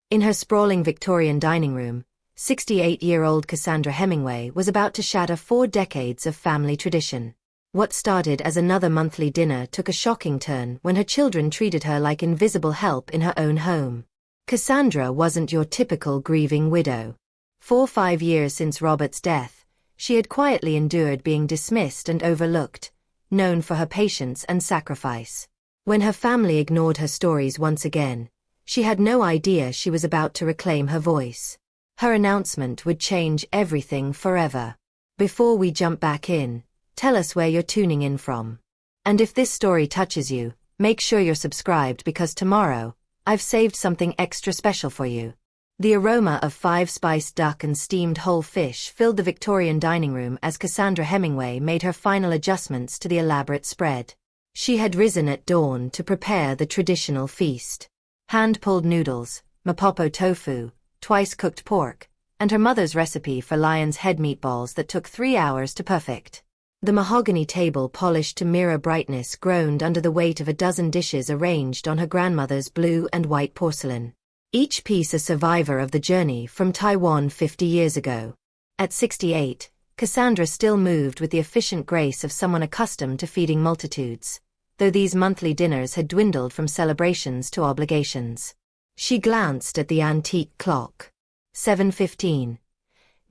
In her sprawling Victorian dining room, 68-year-old Cassandra Hemingway was about to shatter 4 decades of family tradition. What started as another monthly dinner took a shocking turn when her children treated her like invisible help in her own home. Cassandra wasn't your typical grieving widow. 5 years since Robert's death, she had quietly endured being dismissed and overlooked, known for her patience and sacrifice. When her family ignored her stories once again, she had no idea she was about to reclaim her voice. Her announcement would change everything forever. Before we jump back in, tell us where you're tuning in from. And if this story touches you, make sure you're subscribed because tomorrow, I've saved something extra special for you. The aroma of 5-spiced duck and steamed whole fish filled the Victorian dining room as Cassandra Hemingway made her final adjustments to the elaborate spread. She had risen at dawn to prepare the traditional feast. Hand-pulled noodles, mapopo tofu, twice-cooked pork, and her mother's recipe for lion's head meatballs that took 3 hours to perfect. The mahogany table polished to mirror brightness groaned under the weight of a dozen dishes arranged on her grandmother's blue and white porcelain. Each piece a survivor of the journey from Taiwan 50 years ago. At 68, Cassandra still moved with the efficient grace of someone accustomed to feeding multitudes, though these monthly dinners had dwindled from celebrations to obligations. She glanced at the antique clock. 7:15.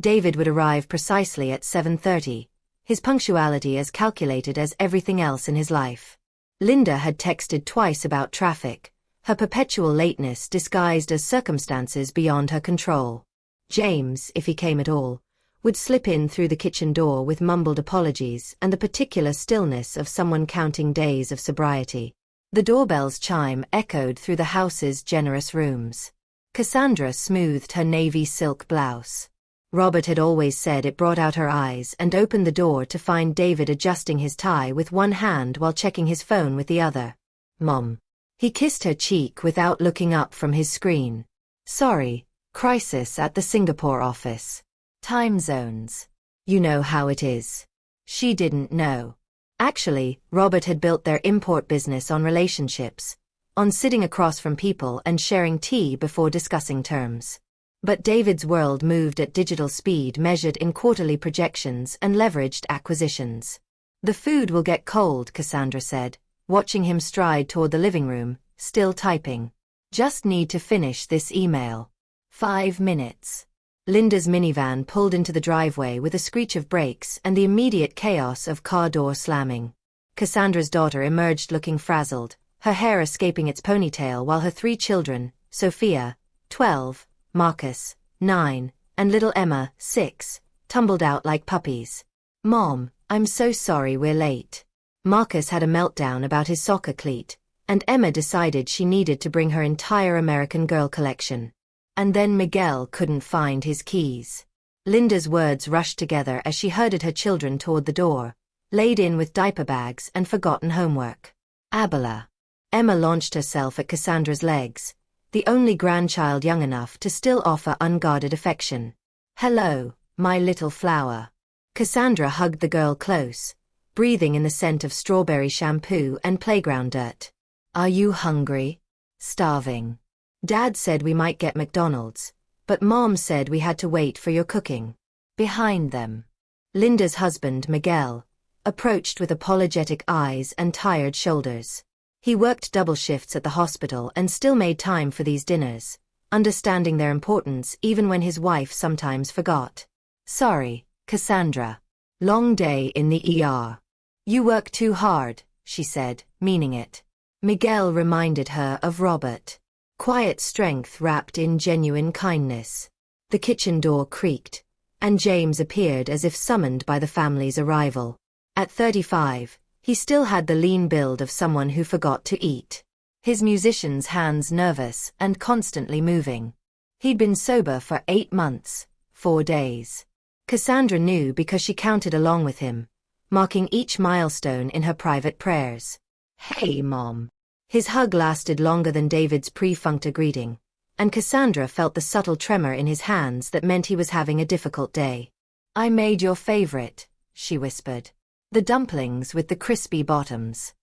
David would arrive precisely at 7:30, his punctuality as calculated as everything else in his life. Linda had texted twice about traffic, her perpetual lateness disguised as circumstances beyond her control. James, if he came at all, would slip in through the kitchen door with mumbled apologies and the particular stillness of someone counting days of sobriety. The doorbell's chime echoed through the house's generous rooms. Cassandra smoothed her navy silk blouse. Robert had always said it brought out her eyes and opened the door to find David adjusting his tie with one hand while checking his phone with the other. "Mom." He kissed her cheek without looking up from his screen. "Sorry, crisis at the Singapore office. Time zones. You know how it is." She didn't know. Actually, Robert had built their import business on relationships, on sitting across from people and sharing tea before discussing terms. But David's world moved at digital speed measured in quarterly projections and leveraged acquisitions. "The food will get cold," Cassandra said, watching him stride toward the living room, still typing. "Just need to finish this email." 5 minutes. Linda's minivan pulled into the driveway with a screech of brakes and the immediate chaos of car door slamming. Cassandra's daughter emerged looking frazzled, her hair escaping its ponytail while her 3 children, Sophia, 12, Marcus, 9, and little Emma, 6, tumbled out like puppies. "Mom, I'm so sorry we're late." Marcus had a meltdown about his soccer cleat, and Emma decided she needed to bring her entire American Girl collection. And then Miguel couldn't find his keys. Linda's words rushed together as she herded her children toward the door, laid in with diaper bags and forgotten homework. "Abela." Emma launched herself at Cassandra's legs, the only grandchild young enough to still offer unguarded affection. "Hello, my little flower." Cassandra hugged the girl close, breathing in the scent of strawberry shampoo and playground dirt. "Are you hungry?" "Starving. Dad said we might get McDonald's, but Mom said we had to wait for your cooking." Behind them, Linda's husband, Miguel, approached with apologetic eyes and tired shoulders. He worked double shifts at the hospital and still made time for these dinners, understanding their importance even when his wife sometimes forgot. "Sorry, Cassandra. Long day in the ER." "You work too hard," she said, meaning it. Miguel reminded her of Robert. Quiet strength wrapped in genuine kindness. The kitchen door creaked, and James appeared as if summoned by the family's arrival. At 35, he still had the lean build of someone who forgot to eat. His musician's hands nervous and constantly moving. He'd been sober for 8 months, 4 days. Cassandra knew because she counted along with him, marking each milestone in her private prayers. "Hey, Mom." His hug lasted longer than David's pre-functor greeting, and Cassandra felt the subtle tremor in his hands that meant he was having a difficult day. "I made your favorite," she whispered. "The dumplings with the crispy bottoms."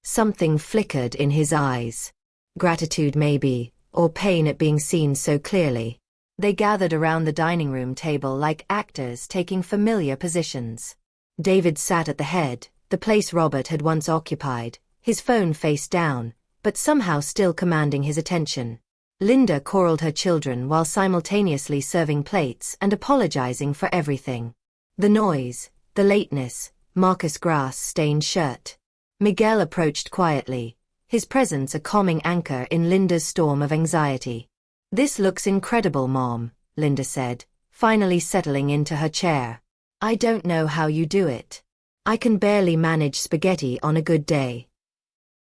Something flickered in his eyes. Gratitude maybe, or pain at being seen so clearly. They gathered around the dining room table like actors taking familiar positions. David sat at the head, the place Robert had once occupied, his phone face down, but somehow still commanding his attention. Linda corralled her children while simultaneously serving plates and apologizing for everything. The noise, the lateness, Marcus' grass-stained shirt. Miguel approached quietly, his presence a calming anchor in Linda's storm of anxiety. "This looks incredible, Mom," Linda said, finally settling into her chair. "I don't know how you do it. I can barely manage spaghetti on a good day."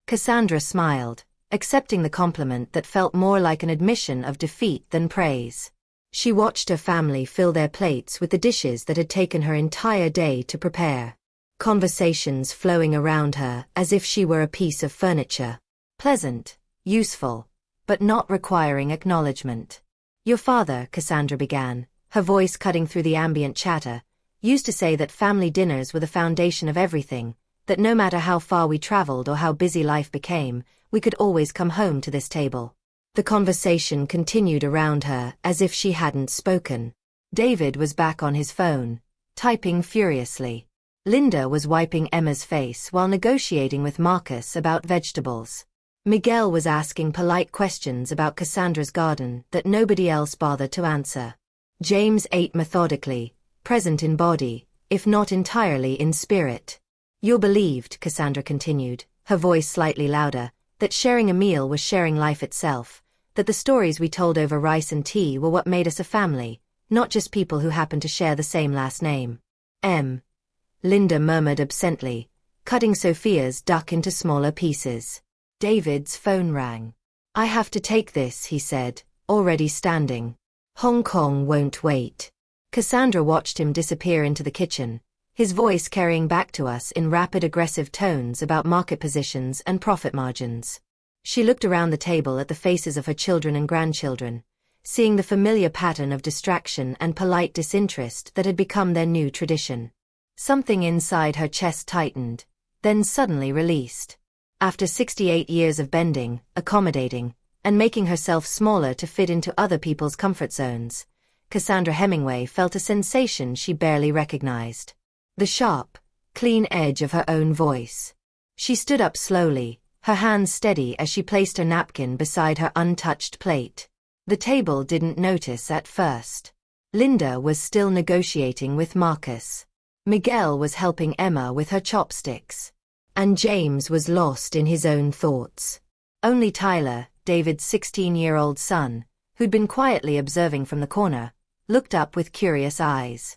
Cassandra smiled, accepting the compliment that felt more like an admission of defeat than praise. She watched her family fill their plates with the dishes that had taken her entire day to prepare. Conversations flowing around her as if she were a piece of furniture. Pleasant, useful, but not requiring acknowledgement. "Your father," Cassandra began, her voice cutting through the ambient chatter, "used to say that family dinners were the foundation of everything, that no matter how far we traveled or how busy life became, we could always come home to this table." The conversation continued around her as if she hadn't spoken. David was back on his phone, typing furiously. Linda was wiping Emma's face while negotiating with Marcus about vegetables. Miguel was asking polite questions about Cassandra's garden that nobody else bothered to answer. James ate methodically, present in body, if not entirely in spirit. "You're believed," Cassandra continued, her voice slightly louder, "that sharing a meal was sharing life itself, that the stories we told over rice and tea were what made us a family, not just people who happened to share the same last name." Linda murmured absently, cutting Sophia's duck into smaller pieces. David's phone rang. "I have to take this," he said, already standing. "Hong Kong won't wait." Cassandra watched him disappear into the kitchen, his voice carrying back to us in rapid aggressive tones about market positions and profit margins. She looked around the table at the faces of her children and grandchildren, seeing the familiar pattern of distraction and polite disinterest that had become their new tradition. Something inside her chest tightened, then suddenly released. After 68 years of bending, accommodating, and making herself smaller to fit into other people's comfort zones, Cassandra Hemingway felt a sensation she barely recognized. The sharp, clean edge of her own voice. She stood up slowly, her hands steady as she placed her napkin beside her untouched plate. The table didn't notice at first. Linda was still negotiating with Marcus. Miguel was helping Emma with her chopsticks. And James was lost in his own thoughts. Only Tyler, David's 16-year-old son, who'd been quietly observing from the corner, looked up with curious eyes.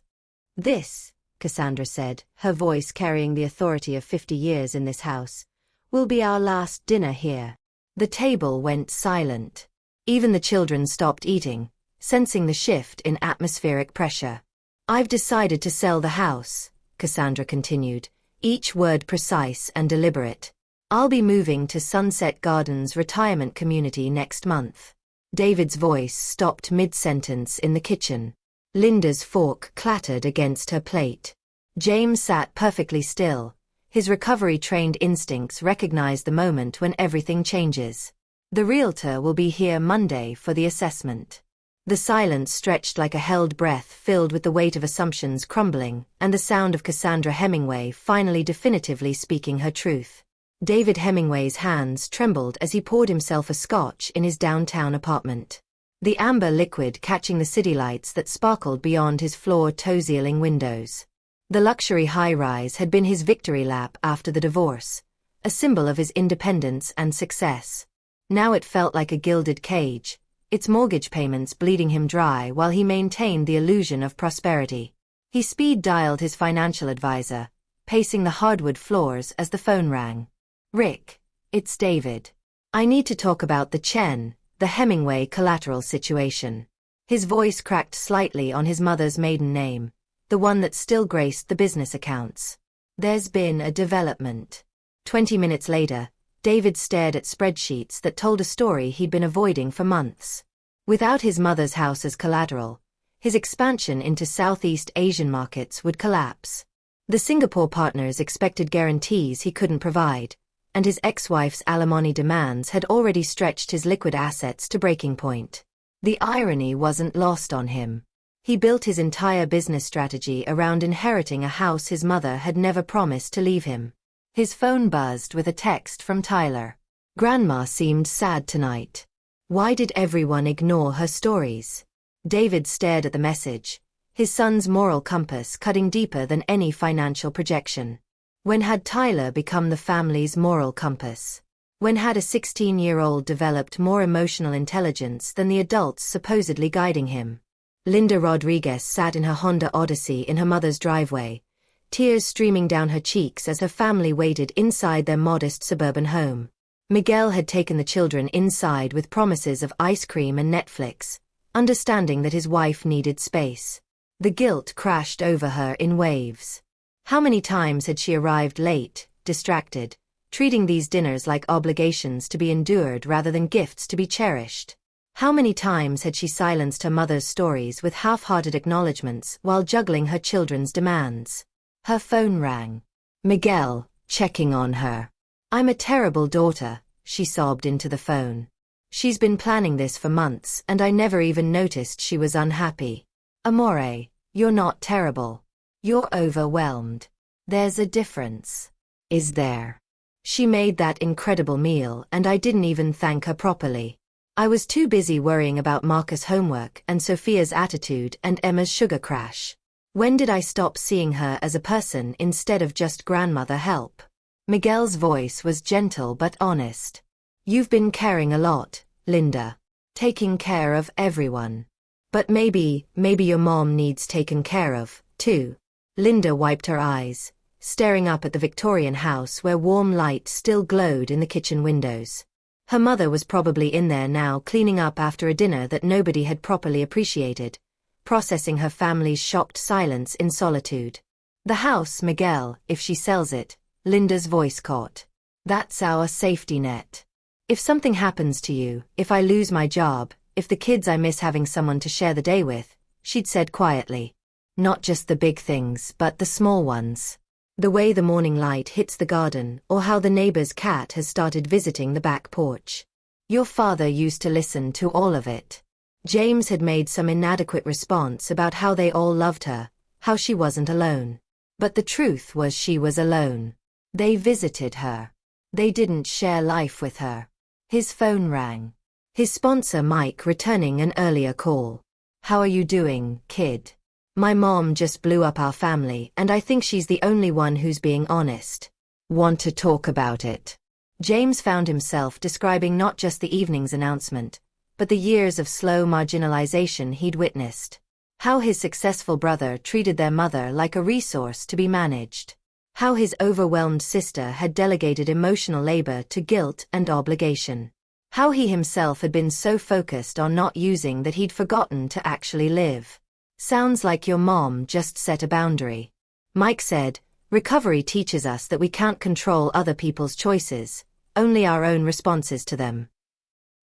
"This," Cassandra said, her voice carrying the authority of 50 years in this house, "will be our last dinner here." The table went silent. Even the children stopped eating, sensing the shift in atmospheric pressure. "I've decided to sell the house," Cassandra continued, each word precise and deliberate. "I'll be moving to Sunset Gardens Retirement Community next month." David's voice stopped mid-sentence in the kitchen. Linda's fork clattered against her plate. James sat perfectly still. His recovery-trained instincts recognized the moment when everything changes. "The realtor will be here Monday for the assessment." The silence stretched like a held breath filled with the weight of assumptions crumbling and the sound of Cassandra Hemingway finally definitively speaking her truth. David Hemingway's hands trembled as he poured himself a scotch in his downtown apartment. The amber liquid catching the city lights that sparkled beyond his floor-to-ceiling windows. The luxury high-rise had been his victory lap after the divorce, a symbol of his independence and success. Now it felt like a gilded cage, its mortgage payments bleeding him dry while he maintained the illusion of prosperity. He speed-dialed his financial advisor, pacing the hardwood floors as the phone rang. "Rick, it's David. I need to talk about the Hemingway collateral situation." His voice cracked slightly on his mother's maiden name, the one that still graced the business accounts. "There's been a development." 20 minutes later, David stared at spreadsheets that told a story he'd been avoiding for months. Without his mother's house as collateral, his expansion into Southeast Asian markets would collapse. The Singapore partners expected guarantees he couldn't provide, and his ex-wife's alimony demands had already stretched his liquid assets to breaking point. The irony wasn't lost on him. He built his entire business strategy around inheriting a house his mother had never promised to leave him. His phone buzzed with a text from Tyler. Grandma seemed sad tonight. Why did everyone ignore her stories? David stared at the message, his son's moral compass cutting deeper than any financial projection. When had Tyler become the family's moral compass? When had a 16-year-old developed more emotional intelligence than the adults supposedly guiding him? Linda Rodriguez sat in her Honda Odyssey in her mother's driveway, tears streaming down her cheeks as her family waited inside their modest suburban home. Miguel had taken the children inside with promises of ice cream and Netflix, understanding that his wife needed space. The guilt crashed over her in waves. How many times had she arrived late, distracted, treating these dinners like obligations to be endured rather than gifts to be cherished? How many times had she silenced her mother's stories with half-hearted acknowledgments while juggling her children's demands? Her phone rang. Miguel, checking on her. "I'm a terrible daughter," she sobbed into the phone. "She's been planning this for months and I never even noticed she was unhappy." "Amore, you're not terrible. You're overwhelmed. There's a difference." "Is there?" "She made that incredible meal and I didn't even thank her properly. I was too busy worrying about Marcus' homework and Sophia's attitude and Emma's sugar crash. When did I stop seeing her as a person instead of just grandmother help?" Miguel's voice was gentle but honest. "You've been caring a lot, Linda. Taking care of everyone. But maybe your mom needs taken care of, too." Linda wiped her eyes, staring up at the Victorian house where warm light still glowed in the kitchen windows. Her mother was probably in there now cleaning up after a dinner that nobody had properly appreciated, processing her family's shocked silence in solitude. "The house, Miguel, if she sells it," Linda's voice caught. "That's our safety net. If something happens to you, if I lose my job, if the kids I miss having someone to share the day with," she'd said quietly. "Not just the big things, but the small ones. The way the morning light hits the garden, or how the neighbor's cat has started visiting the back porch. Your father used to listen to all of it." James had made some inadequate response about how they all loved her, how she wasn't alone. But the truth was she was alone. They visited her. They didn't share life with her. His phone rang. His sponsor Mike returning an earlier call. "How are you doing, kid? My mom just blew up our family and I think she's the only one who's being honest. Want to talk about it?" James found himself describing not just the evening's announcement, but the years of slow marginalization he'd witnessed. How his successful brother treated their mother like a resource to be managed. How his overwhelmed sister had delegated emotional labor to guilt and obligation. How he himself had been so focused on not using that he'd forgotten to actually live. "Sounds like your mom just set a boundary." Mike said, "Recovery teaches us that we can't control other people's choices, only our own responses to them.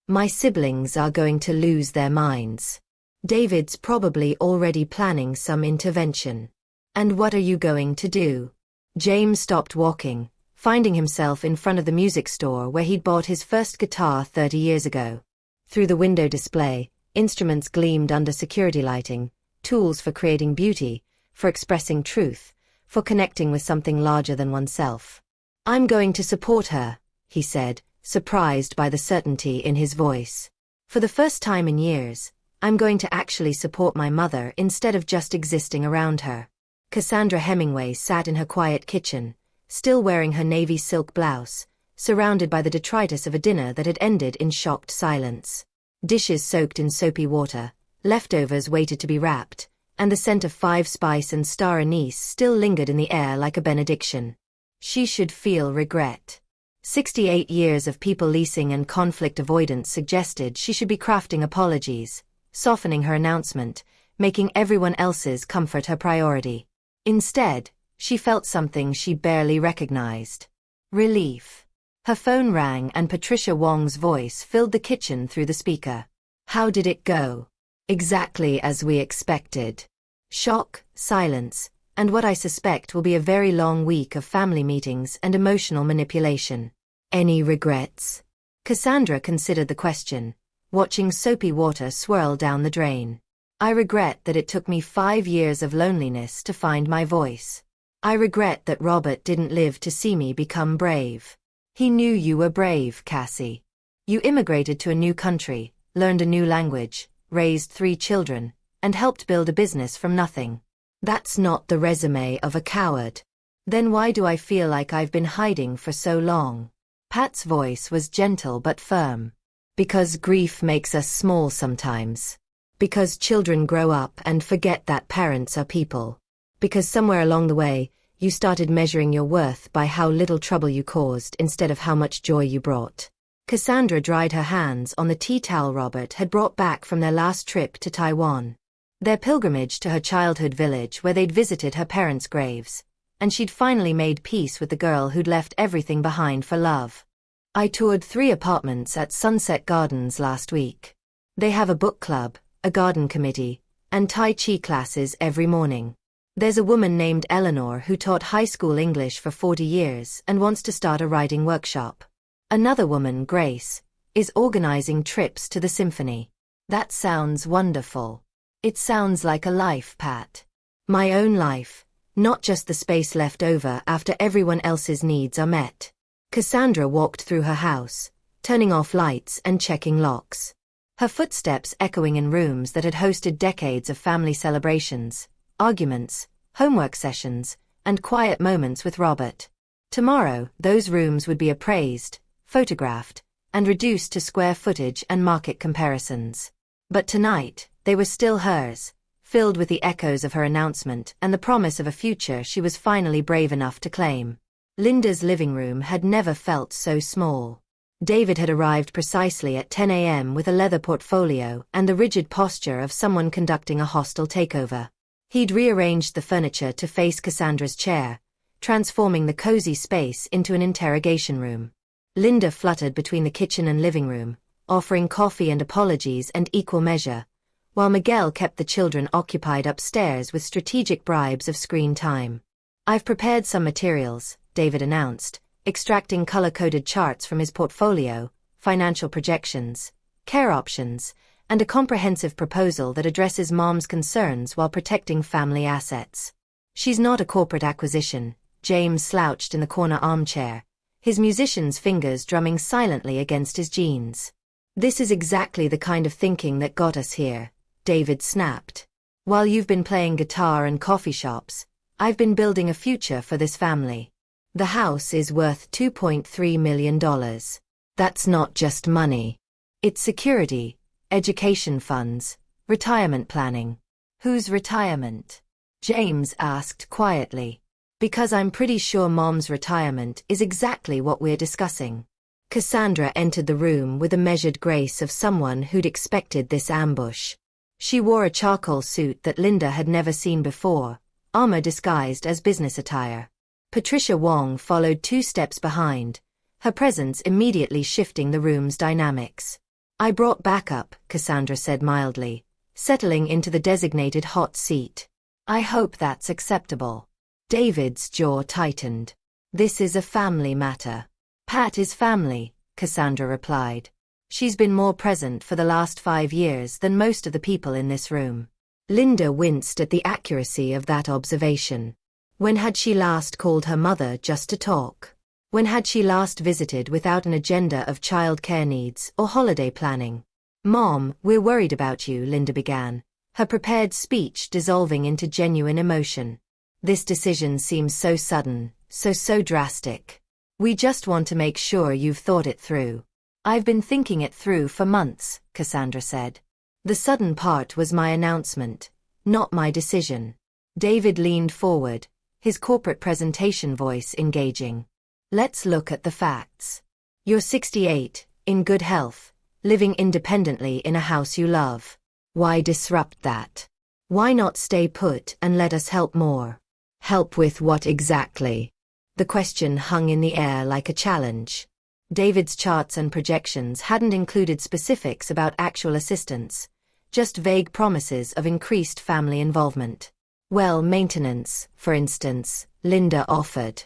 My siblings are going to lose their minds. David's probably already planning some intervention. And what are you going to do?" James stopped walking, finding himself in front of the music store where he'd bought his first guitar 30 years ago. Through the window display, instruments gleamed under security lighting, tools for creating beauty, for expressing truth, for connecting with something larger than oneself. "I'm going to support her," he said, surprised by the certainty in his voice. "For the first time in years, I'm going to actually support my mother instead of just existing around her." Cassandra Hemingway sat in her quiet kitchen, still wearing her navy silk blouse, surrounded by the detritus of a dinner that had ended in shocked silence. Dishes soaked in soapy water, leftovers waited to be wrapped, and the scent of five-spice and star anise still lingered in the air like a benediction. She should feel regret. 68 years of people-leasing and conflict avoidance suggested she should be crafting apologies, softening her announcement, making everyone else's comfort her priority. Instead, she felt something she barely recognized. Relief. Her phone rang and Patricia Wong's voice filled the kitchen through the speaker. "How did it go?" "Exactly as we expected. Shock, silence, and what I suspect will be a very long week of family meetings and emotional manipulation. Any regrets? Cassandra considered the question, watching soapy water swirl down the drain. I regret that it took me 5 years of loneliness to find my voice. I regret that Robert didn't live to see me become brave. He knew you were brave, Cassie. You immigrated to a new country, learned a new language, raised 3 children, and helped build a business from nothing. That's not the resume of a coward. Then why do I feel like I've been hiding for so long? Pat's voice was gentle but firm. Because grief makes us small sometimes. Because children grow up and forget that parents are people. Because somewhere along the way, you started measuring your worth by how little trouble you caused instead of how much joy you brought. Cassandra dried her hands on the tea towel Robert had brought back from their last trip to Taiwan. Their pilgrimage to her childhood village where they'd visited her parents' graves. And she'd finally made peace with the girl who'd left everything behind for love. I toured 3 apartments at Sunset Gardens last week. They have a book club, a garden committee, and Tai Chi classes every morning. There's a woman named Eleanor who taught high school English for 40 years and wants to start a writing workshop. Another woman, Grace, is organizing trips to the symphony. That sounds wonderful. It sounds like a life, Pat. My own life, not just the space left over after everyone else's needs are met. Cassandra walked through her house, turning off lights and checking locks. Her footsteps echoing in rooms that had hosted decades of family celebrations, arguments, homework sessions, and quiet moments with Robert. Tomorrow, those rooms would be appraised, photographed, and reduced to square footage and market comparisons. But tonight, they were still hers, filled with the echoes of her announcement and the promise of a future she was finally brave enough to claim. Linda's living room had never felt so small. David had arrived precisely at 10 a.m. with a leather portfolio and the rigid posture of someone conducting a hostile takeover. He'd rearranged the furniture to face Cassandra's chair, transforming the cozy space into an interrogation room. Linda fluttered between the kitchen and living room, offering coffee and apologies and equal measure, while Miguel kept the children occupied upstairs with strategic bribes of screen time. I've prepared some materials, David announced, extracting color-coded charts from his portfolio, financial projections, care options, and a comprehensive proposal that addresses Mom's concerns while protecting family assets. She's not a corporate acquisition. James slouched in the corner armchair, his musician's fingers drumming silently against his jeans. This is exactly the kind of thinking that got us here, David snapped. While you've been playing guitar and coffee shops, I've been building a future for this family. The house is worth $2.3 million. That's not just money. It's security, education funds, retirement planning. Whose retirement? James asked quietly. Because I'm pretty sure Mom's retirement is exactly what we're discussing. Cassandra entered the room with the measured grace of someone who'd expected this ambush. She wore a charcoal suit that Linda had never seen before, armor disguised as business attire. Patricia Wong followed 2 steps behind, her presence immediately shifting the room's dynamics. I brought backup, Cassandra said mildly, settling into the designated hot seat. I hope that's acceptable. David's jaw tightened. This is a family matter. Pat is family, Cassandra replied. She's been more present for the last 5 years than most of the people in this room. Linda winced at the accuracy of that observation. When had she last called her mother just to talk? When had she last visited without an agenda of childcare needs or holiday planning? Mom, we're worried about you, Linda began, her prepared speech dissolving into genuine emotion. This decision seems so sudden, so drastic. We just want to make sure you've thought it through. I've been thinking it through for months, Cassandra said. The sudden part was my announcement, not my decision. David leaned forward, his corporate presentation voice engaging. Let's look at the facts. You're 68, in good health, living independently in a house you love. Why disrupt that? Why not stay put and let us help more? Help with what exactly? The question hung in the air like a challenge. David's charts and projections hadn't included specifics about actual assistance, just vague promises of increased family involvement. Well, maintenance, for instance, Linda offered.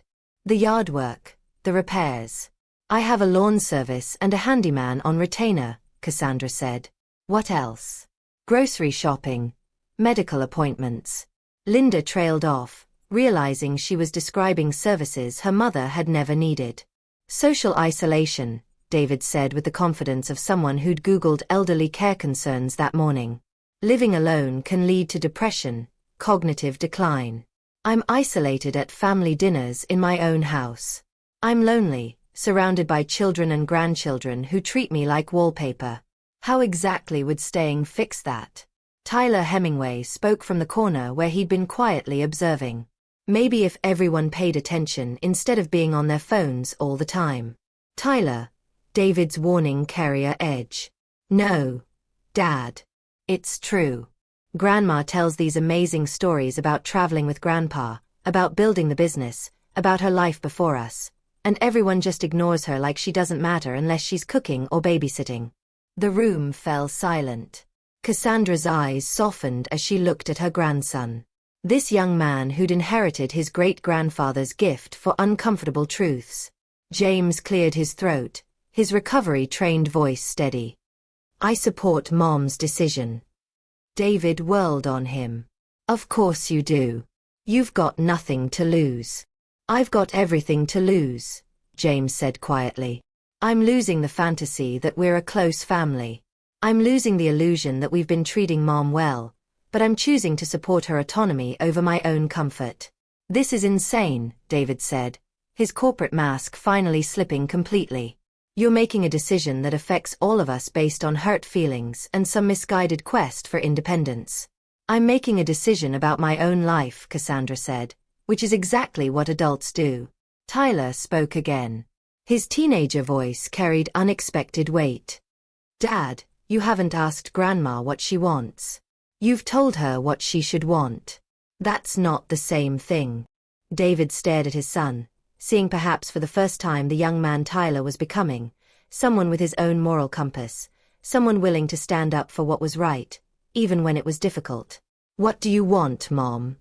The yard work, the repairs. I have a lawn service and a handyman on retainer, Cassandra said. What else? Grocery shopping. Medical appointments. Linda trailed off, realizing she was describing services her mother had never needed. Social isolation, David said with the confidence of someone who'd Googled elderly care concerns that morning. Living alone can lead to depression, cognitive decline. I'm isolated at family dinners in my own house. I'm lonely, surrounded by children and grandchildren who treat me like wallpaper. How exactly would staying fix that? Tyler Hemingway spoke from the corner where he'd been quietly observing. Maybe if everyone paid attention instead of being on their phones all the time. Tyler, David's warning carrier edge. No, Dad. It's true. Grandma tells these amazing stories about traveling with Grandpa, about building the business, about her life before us, and everyone just ignores her like she doesn't matter unless she's cooking or babysitting. The room fell silent. Cassandra's eyes softened as she looked at her grandson. This young man who'd inherited his great-grandfather's gift for uncomfortable truths. James cleared his throat, his recovery-trained voice steady. I support Mom's decision. David whirled on him. Of course you do. You've got nothing to lose. I've got everything to lose, James said quietly. I'm losing the fantasy that we're a close family. I'm losing the illusion that we've been treating Mom well, but I'm choosing to support her autonomy over my own comfort. This is insane, David said, his corporate mask finally slipping completely. You're making a decision that affects all of us based on hurt feelings and some misguided quest for independence. I'm making a decision about my own life, Cassandra said, which is exactly what adults do. Tyler spoke again. His teenager voice carried unexpected weight. Dad, you haven't asked Grandma what she wants. You've told her what she should want. That's not the same thing. David stared at his son, seeing perhaps for the first time the young man Tyler was becoming, someone with his own moral compass, someone willing to stand up for what was right, even when it was difficult. What do you want, Mom?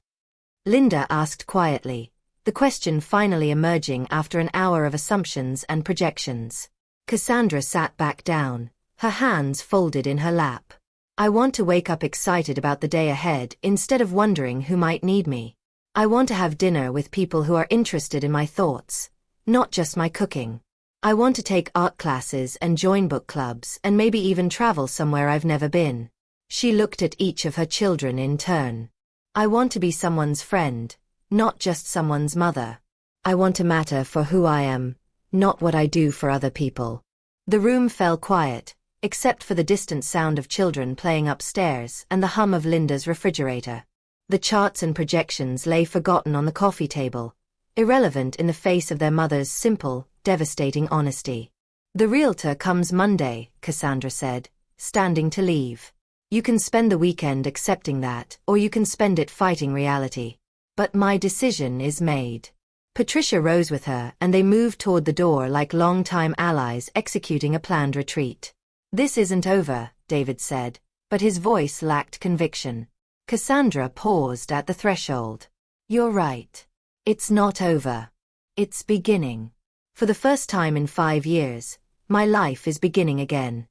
Linda asked quietly, the question finally emerging after an hour of assumptions and projections. Cassandra sat back down, her hands folded in her lap. I want to wake up excited about the day ahead instead of wondering who might need me. I want to have dinner with people who are interested in my thoughts, not just my cooking. I want to take art classes and join book clubs and maybe even travel somewhere I've never been. She looked at each of her children in turn. I want to be someone's friend, not just someone's mother. I want to matter for who I am, not what I do for other people. The room fell quiet, except for the distant sound of children playing upstairs and the hum of Linda's refrigerator. The charts and projections lay forgotten on the coffee table, irrelevant in the face of their mother's simple, devastating honesty. The realtor comes Monday, Cassandra said, standing to leave. You can spend the weekend accepting that, or you can spend it fighting reality. But my decision is made. Patricia rose with her and they moved toward the door like longtime allies executing a planned retreat. This isn't over, David said, but his voice lacked conviction. Cassandra paused at the threshold. You're right. It's not over. It's beginning. For the first time in 5 years, my life is beginning again.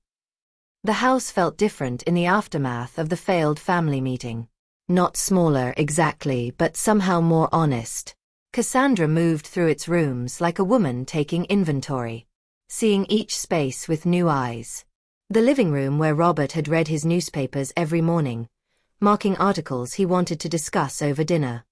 The house felt different in the aftermath of the failed family meeting. Not smaller exactly, but somehow more honest. Cassandra moved through its rooms like a woman taking inventory, seeing each space with new eyes. The living room where Robert had read his newspapers every morning, marking articles he wanted to discuss over dinner.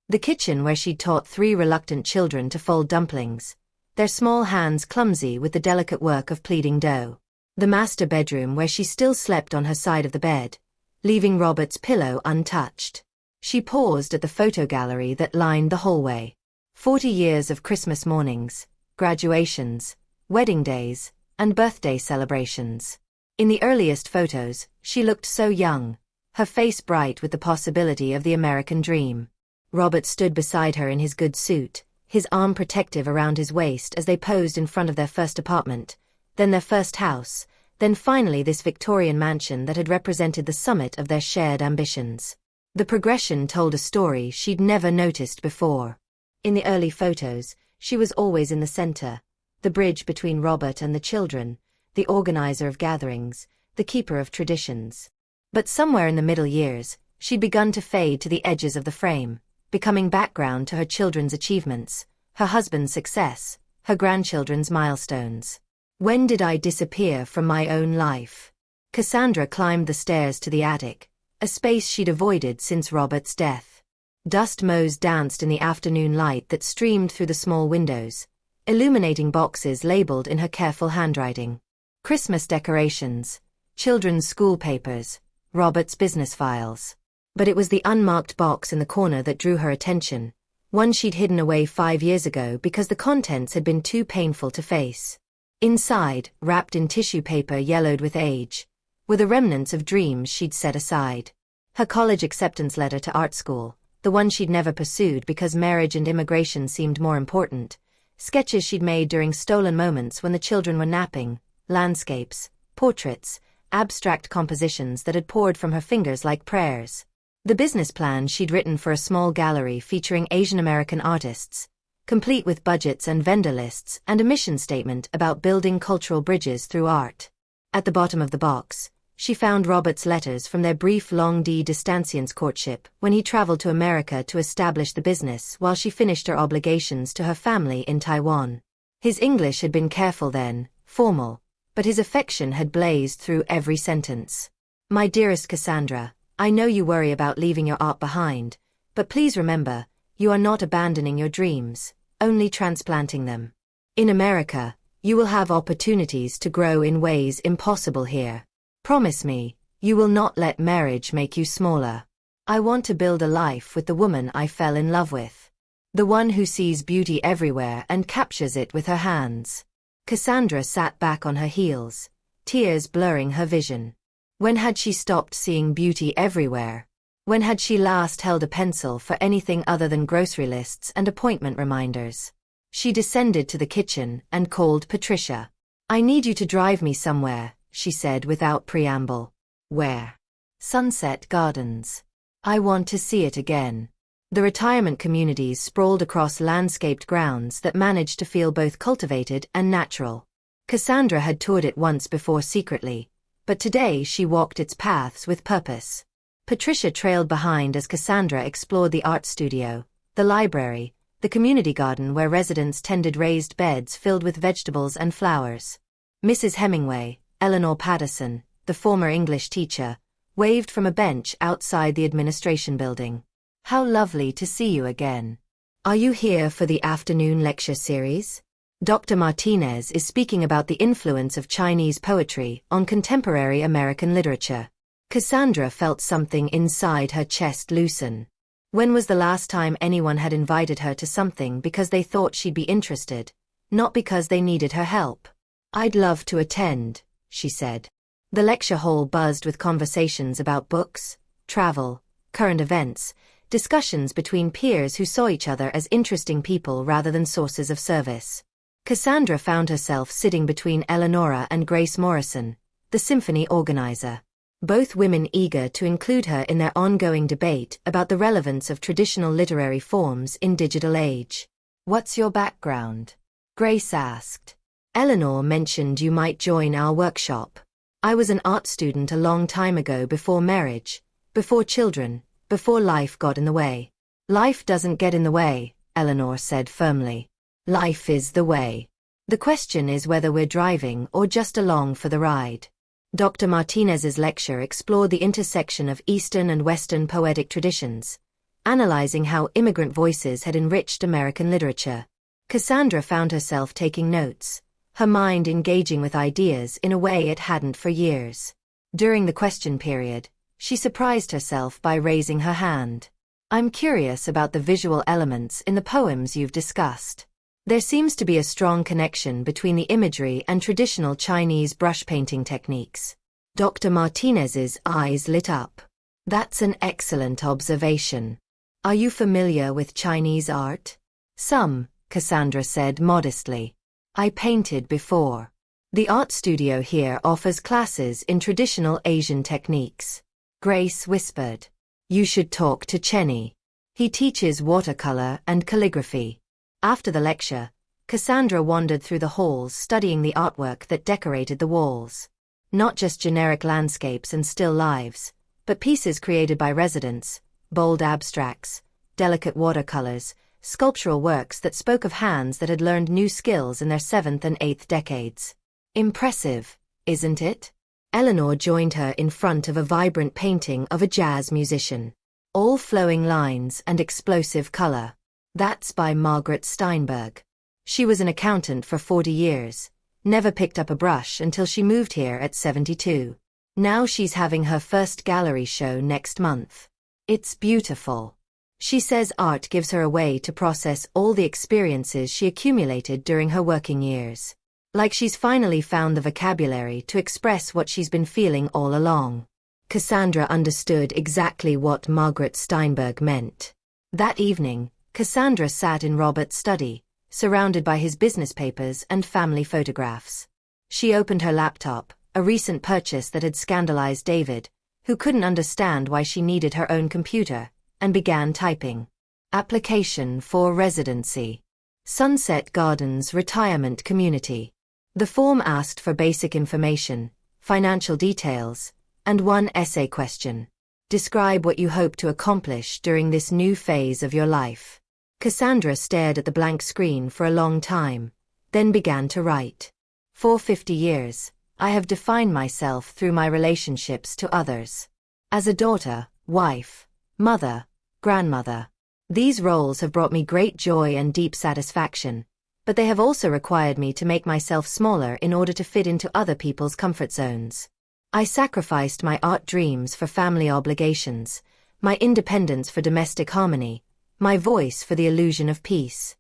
The kitchen where she'd taught 3 reluctant children to fold dumplings, their small hands clumsy with the delicate work of pleating dough. The master bedroom where she still slept on her side of the bed, leaving Robert's pillow untouched. She paused at the photo gallery that lined the hallway. 40 years of Christmas mornings, graduations, wedding days, and birthday celebrations. In the earliest photos, she looked so young, her face bright with the possibility of the American dream. Robert stood beside her in his good suit, his arm protective around his waist as they posed in front of their first apartment, then their first house, then finally this Victorian mansion that had represented the summit of their shared ambitions. The progression told a story she'd never noticed before. In the early photos, she was always in the center, the bridge between Robert and the children, the organizer of gatherings, the keeper of traditions. But somewhere in the middle years, she'd begun to fade to the edges of the frame, becoming background to her children's achievements, her husband's success, her grandchildren's milestones. When did I disappear from my own life? Cassandra climbed the stairs to the attic, a space she'd avoided since Robert's death. Dust motes danced in the afternoon light that streamed through the small windows, illuminating boxes labeled in her careful handwriting. Christmas decorations, children's school papers, Robert's business files. But it was the unmarked box in the corner that drew her attention, one she'd hidden away 5 years ago because the contents had been too painful to face. Inside, wrapped in tissue paper yellowed with age, were the remnants of dreams she'd set aside. Her college acceptance letter to art school, the one she'd never pursued because marriage and immigration seemed more important, sketches she'd made during stolen moments when the children were napping, landscapes, portraits, abstract compositions that had poured from her fingers like prayers. The business plan she'd written for a small gallery featuring Asian American artists, complete with budgets and vendor lists and a mission statement about building cultural bridges through art. At the bottom of the box, she found Robert's letters from their brief longue distance courtship when he traveled to America to establish the business while she finished her obligations to her family in Taiwan. His English had been careful then, formal, but his affection had blazed through every sentence. My dearest Cassandra, I know you worry about leaving your art behind, but please remember, you are not abandoning your dreams, only transplanting them. In America, you will have opportunities to grow in ways impossible here. Promise me, you will not let marriage make you smaller. I want to build a life with the woman I fell in love with. The one who sees beauty everywhere and captures it with her hands. Cassandra sat back on her heels, tears blurring her vision. When had she stopped seeing beauty everywhere? When had she last held a pencil for anything other than grocery lists and appointment reminders? She descended to the kitchen and called Patricia. I need you to drive me somewhere, she said without preamble. Where? Sunset Gardens. I want to see it again. The retirement communities sprawled across landscaped grounds that managed to feel both cultivated and natural. Cassandra had toured it once before secretly, but today she walked its paths with purpose. Patricia trailed behind as Cassandra explored the art studio, the library, the community garden where residents tended raised beds filled with vegetables and flowers. Mrs. Hemingway, Eleanor Patterson, the former English teacher, waved from a bench outside the administration building. How lovely to see you again. Are you here for the afternoon lecture series? Dr. Martinez is speaking about the influence of Chinese poetry on contemporary American literature. Cassandra felt something inside her chest loosen. When was the last time anyone had invited her to something because they thought she'd be interested, not because they needed her help? I'd love to attend, she said. The lecture hall buzzed with conversations about books, travel, current events, discussions between peers who saw each other as interesting people rather than sources of service. Cassandra found herself sitting between Eleonora and Grace Morrison, the symphony organizer. Both women eager to include her in their ongoing debate about the relevance of traditional literary forms in digital age. What's your background? Grace asked. Eleanor mentioned you might join our workshop. I was an art student a long time ago before marriage, before children, before life got in the way. Life doesn't get in the way, Eleanor said firmly. Life is the way. The question is whether we're driving or just along for the ride. Dr. Martinez's lecture explored the intersection of Eastern and Western poetic traditions, analyzing how immigrant voices had enriched American literature. Cassandra found herself taking notes, her mind engaging with ideas in a way it hadn't for years. During the question period, she surprised herself by raising her hand. I'm curious about the visual elements in the poems you've discussed. There seems to be a strong connection between the imagery and traditional Chinese brush painting techniques. Dr. Martinez's eyes lit up. That's an excellent observation. Are you familiar with Chinese art? Some, Cassandra said modestly. I painted before. The art studio here offers classes in traditional Asian techniques. Grace whispered. You should talk to Chenny. He teaches watercolor and calligraphy. After the lecture, Cassandra wandered through the halls studying the artwork that decorated the walls. Not just generic landscapes and still lives, but pieces created by residents, bold abstracts, delicate watercolors, sculptural works that spoke of hands that had learned new skills in their 7th and 8th decades. Impressive, isn't it? Eleanor joined her in front of a vibrant painting of a jazz musician. All flowing lines and explosive color. That's by Margaret Steinberg. She was an accountant for 40 years, never picked up a brush until she moved here at 72. Now she's having her first gallery show next month. It's beautiful. She says art gives her a way to process all the experiences she accumulated during her working years. Like she's finally found the vocabulary to express what she's been feeling all along. Cassandra understood exactly what Margaret Steinberg meant. That evening, Cassandra sat in Robert's study, surrounded by his business papers and family photographs. She opened her laptop, a recent purchase that had scandalized David, who couldn't understand why she needed her own computer, and began typing. Application for residency. Sunset Gardens Retirement Community. The form asked for basic information, financial details, and one essay question. Describe what you hope to accomplish during this new phase of your life. Cassandra stared at the blank screen for a long time, then began to write. For 50 years, I have defined myself through my relationships to others. As a daughter, wife, mother, grandmother. These roles have brought me great joy and deep satisfaction, but they have also required me to make myself smaller in order to fit into other people's comfort zones. I sacrificed my art dreams for family obligations, my independence for domestic harmony, my voice for the illusion of peace.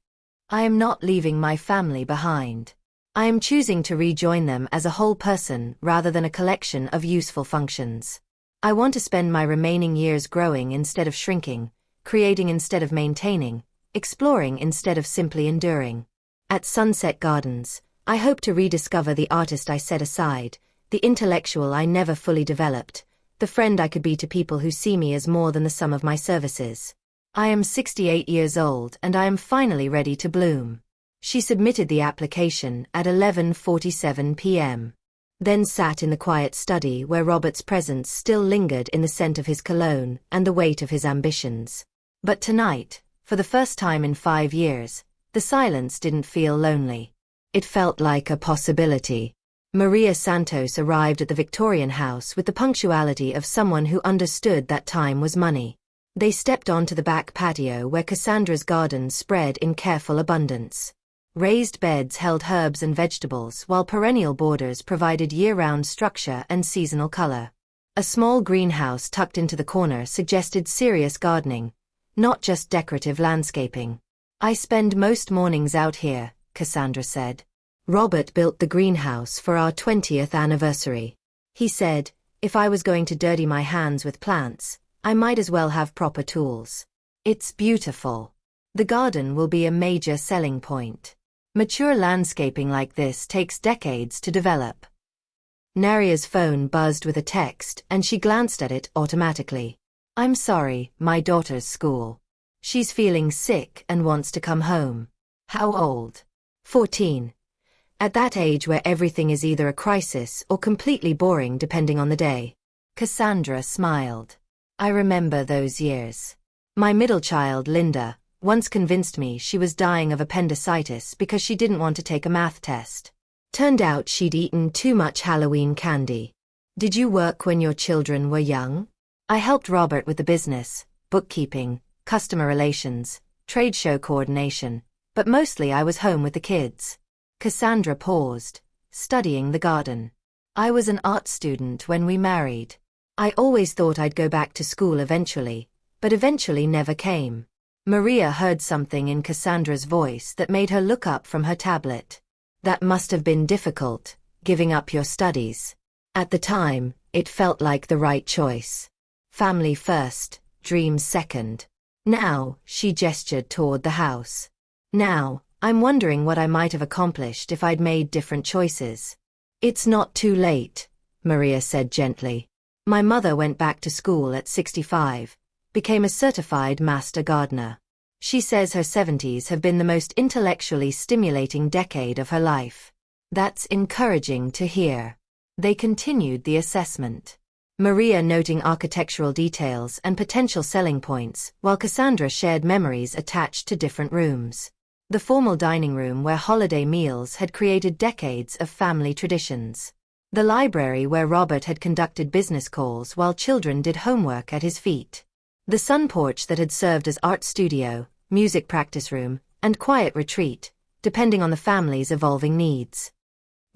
I am not leaving my family behind. I am choosing to rejoin them as a whole person rather than a collection of useful functions. I want to spend my remaining years growing instead of shrinking, creating instead of maintaining, exploring instead of simply enduring. At Sunset Gardens, I hope to rediscover the artist I set aside, the intellectual I never fully developed, the friend I could be to people who see me as more than the sum of my services. I am 68 years old and I am finally ready to bloom. She submitted the application at 11:47 p.m. Then sat in the quiet study where Robert's presence still lingered in the scent of his cologne and the weight of his ambitions. But tonight, for the first time in 5 years, the silence didn't feel lonely. It felt like a possibility. Maria Santos arrived at the Victorian house with the punctuality of someone who understood that time was money. They stepped onto the back patio where Cassandra's garden spread in careful abundance. Raised beds held herbs and vegetables while perennial borders provided year-round structure and seasonal color. A small greenhouse tucked into the corner suggested serious gardening, not just decorative landscaping. I spend most mornings out here, Cassandra said. Robert built the greenhouse for our 20th anniversary. He said, if I was going to dirty my hands with plants, I might as well have proper tools. It's beautiful. The garden will be a major selling point. Mature landscaping like this takes decades to develop. Naria's phone buzzed with a text and she glanced at it automatically. I'm sorry, my daughter's school. She's feeling sick and wants to come home. How old? 14. At that age where everything is either a crisis or completely boring depending on the day. Cassandra smiled. I remember those years. My middle child, Linda, once convinced me she was dying of appendicitis because she didn't want to take a math test. Turned out she'd eaten too much Halloween candy. Did you work when your children were young? I helped Robert with the business, bookkeeping, customer relations, trade show coordination, but mostly I was home with the kids. Cassandra paused, studying the garden. I was an art student when we married. I always thought I'd go back to school eventually, but eventually never came. Maria heard something in Cassandra's voice that made her look up from her tablet. That must have been difficult, giving up your studies. At the time, it felt like the right choice. Family first, dreams second. Now, she gestured toward the house. Now, I'm wondering what I might have accomplished if I'd made different choices. It's not too late, Maria said gently. My mother went back to school at 65, became a certified master gardener. She says her 70s have been the most intellectually stimulating decade of her life. That's encouraging to hear. They continued the assessment. Maria noting architectural details and potential selling points, while Cassandra shared memories attached to different rooms. The formal dining room where holiday meals had created decades of family traditions. The library where Robert had conducted business calls while children did homework at his feet. The sun porch that had served as art studio, music practice room, and quiet retreat, depending on the family's evolving needs.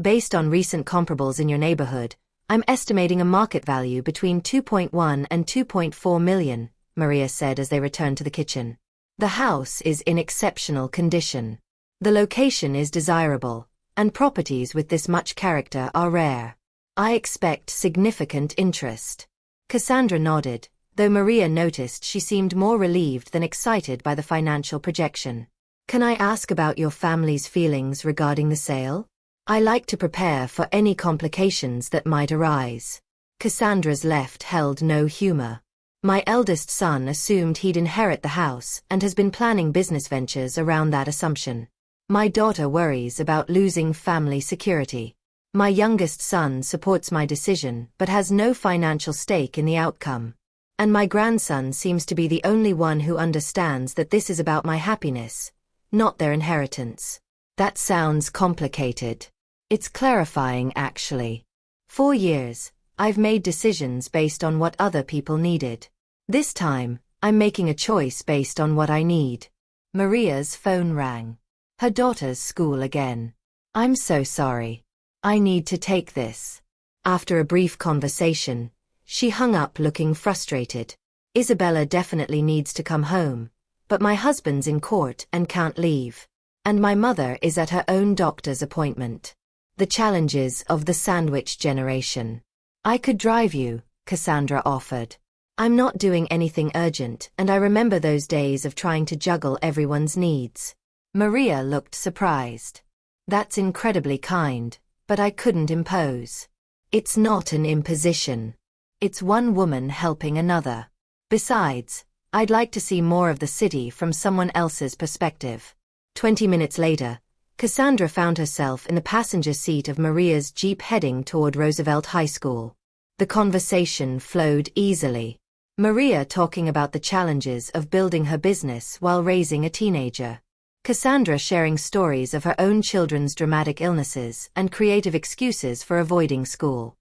Based on recent comparables in your neighborhood, I'm estimating a market value between 2.1 and 2.4 million, Maria said as they returned to the kitchen. The house is in exceptional condition. The location is desirable, and properties with this much character are rare. I expect significant interest. Cassandra nodded, though Maria noticed she seemed more relieved than excited by the financial projection. Can I ask about your family's feelings regarding the sale? I like to prepare for any complications that might arise. Cassandra's left held no humor. My eldest son assumed he'd inherit the house and has been planning business ventures around that assumption. My daughter worries about losing family security. My youngest son supports my decision but has no financial stake in the outcome. And my grandson seems to be the only one who understands that this is about my happiness, not their inheritance. That sounds complicated. It's clarifying, actually. 4 years, I've made decisions based on what other people needed. This time, I'm making a choice based on what I need. Maria's phone rang. Her daughter's school again. I'm so sorry. I need to take this. After a brief conversation, she hung up looking frustrated. Isabella definitely needs to come home, but my husband's in court and can't leave. And my mother is at her own doctor's appointment. The challenges of the sandwich generation. I could drive you, Cassandra offered. I'm not doing anything urgent, and I remember those days of trying to juggle everyone's needs. Maria looked surprised. That's incredibly kind, but I couldn't impose. It's not an imposition. It's one woman helping another. Besides, I'd like to see more of the city from someone else's perspective. 20 minutes later, Cassandra found herself in the passenger seat of Maria's Jeep heading toward Roosevelt High School. The conversation flowed easily. Maria talking about the challenges of building her business while raising a teenager. Cassandra sharing stories of her own children's dramatic illnesses and creative excuses for avoiding school.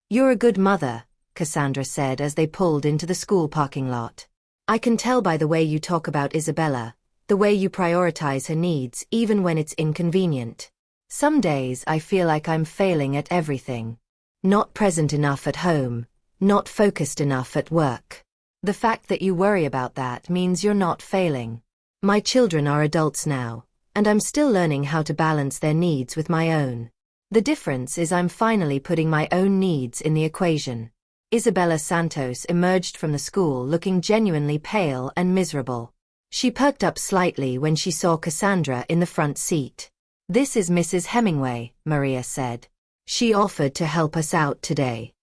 You're a good mother, Cassandra said as they pulled into the school parking lot. I can tell by the way you talk about Isabella, the way you prioritize her needs even when it's inconvenient. Some days I feel like I'm failing at everything. Not present enough at home, not focused enough at work. The fact that you worry about that means you're not failing. My children are adults now, and I'm still learning how to balance their needs with my own. The difference is I'm finally putting my own needs in the equation. Isabella Santos emerged from the school looking genuinely pale and miserable. She perked up slightly when she saw Cassandra in the front seat. This is Mrs. Hemingway, Maria said. She offered to help us out today.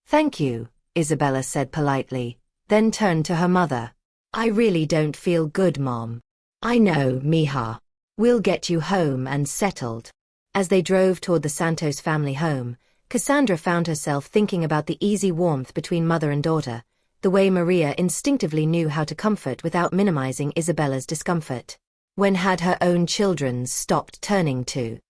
Thank you, Isabella said politely, then turned to her mother. I really don't feel good, Mom. I know, mija. We'll get you home and settled. As they drove toward the Santos family home, Cassandra found herself thinking about the easy warmth between mother and daughter, the way Maria instinctively knew how to comfort without minimizing Isabella's discomfort. When had her own children stopped turning to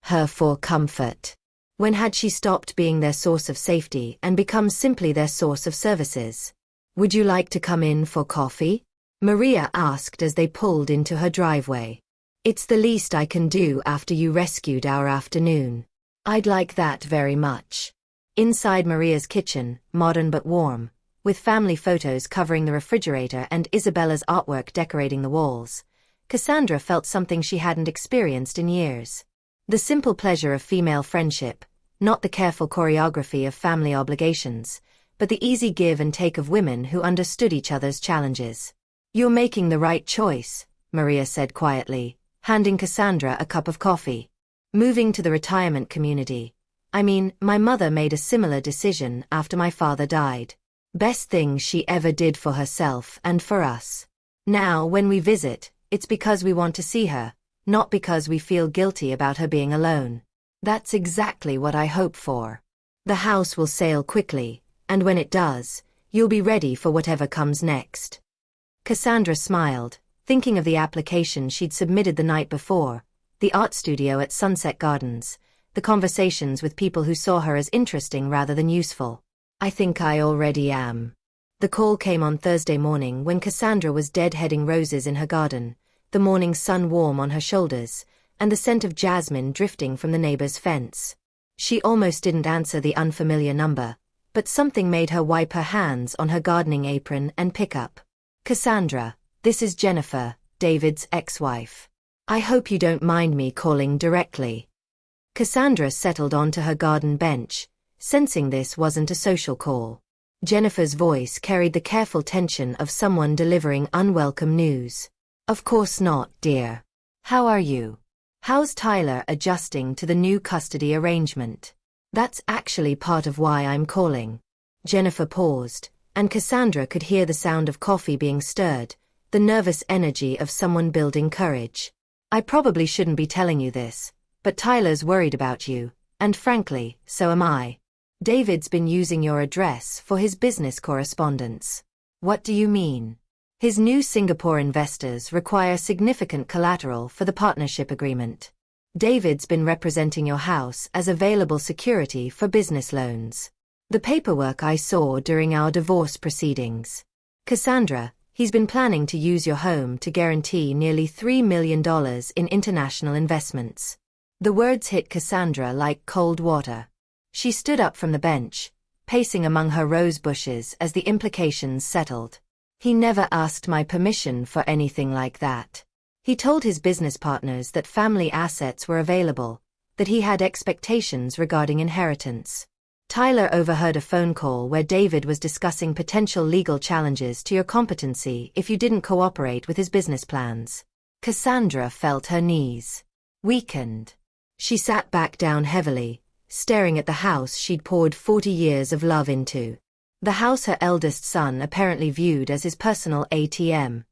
her for comfort? When had she stopped being their source of safety and become simply their source of services? Would you like to come in for coffee? Maria asked as they pulled into her driveway. It's the least I can do after you rescued our afternoon. I'd like that very much. Inside Maria's kitchen, modern but warm, with family photos covering the refrigerator and Isabella's artwork decorating the walls, Cassandra felt something she hadn't experienced in years. The simple pleasure of female friendship, not the careful choreography of family obligations, but the easy give and take of women who understood each other's challenges. You're making the right choice, Maria said quietly, handing Cassandra a cup of coffee. Moving to the retirement community. My mother made a similar decision after my father died. Best thing she ever did for herself and for us. Now, when we visit, it's because we want to see her, not because we feel guilty about her being alone. That's exactly what I hope for. The house will sail quickly, and when it does, you'll be ready for whatever comes next. Cassandra smiled, thinking of the application she'd submitted the night before, the art studio at Sunset Gardens, the conversations with people who saw her as interesting rather than useful. I think I already am. The call came on Thursday morning when Cassandra was deadheading roses in her garden, the morning sun warm on her shoulders, and the scent of jasmine drifting from the neighbor's fence. She almost didn't answer the unfamiliar number, but something made her wipe her hands on her gardening apron and pick up. Cassandra, this is Jennifer, David's ex-wife. I hope you don't mind me calling directly. Cassandra settled onto her garden bench, sensing this wasn't a social call. Jennifer's voice carried the careful tension of someone delivering unwelcome news. Of course not, dear. How are you? How's Tyler adjusting to the new custody arrangement? That's actually part of why I'm calling. Jennifer paused, and Cassandra could hear the sound of coffee being stirred, the nervous energy of someone building courage. I probably shouldn't be telling you this, but Tyler's worried about you, and frankly, so am I. David's been using your address for his business correspondence. What do you mean? His new Singapore investors require significant collateral for the partnership agreement. David's been representing your house as available security for business loans. The paperwork I saw during our divorce proceedings. Cassandra, he's been planning to use your home to guarantee nearly $3 million in international investments. The words hit Cassandra like cold water. She stood up from the bench, pacing among her rose bushes as the implications settled. He never asked my permission for anything like that. He told his business partners that family assets were available, that he had expectations regarding inheritance. Tyler overheard a phone call where David was discussing potential legal challenges to your competency if you didn't cooperate with his business plans. Cassandra felt her knees weakened. She sat back down heavily, staring at the house she'd poured 40 years of love into. The house her eldest son apparently viewed as his personal ATM.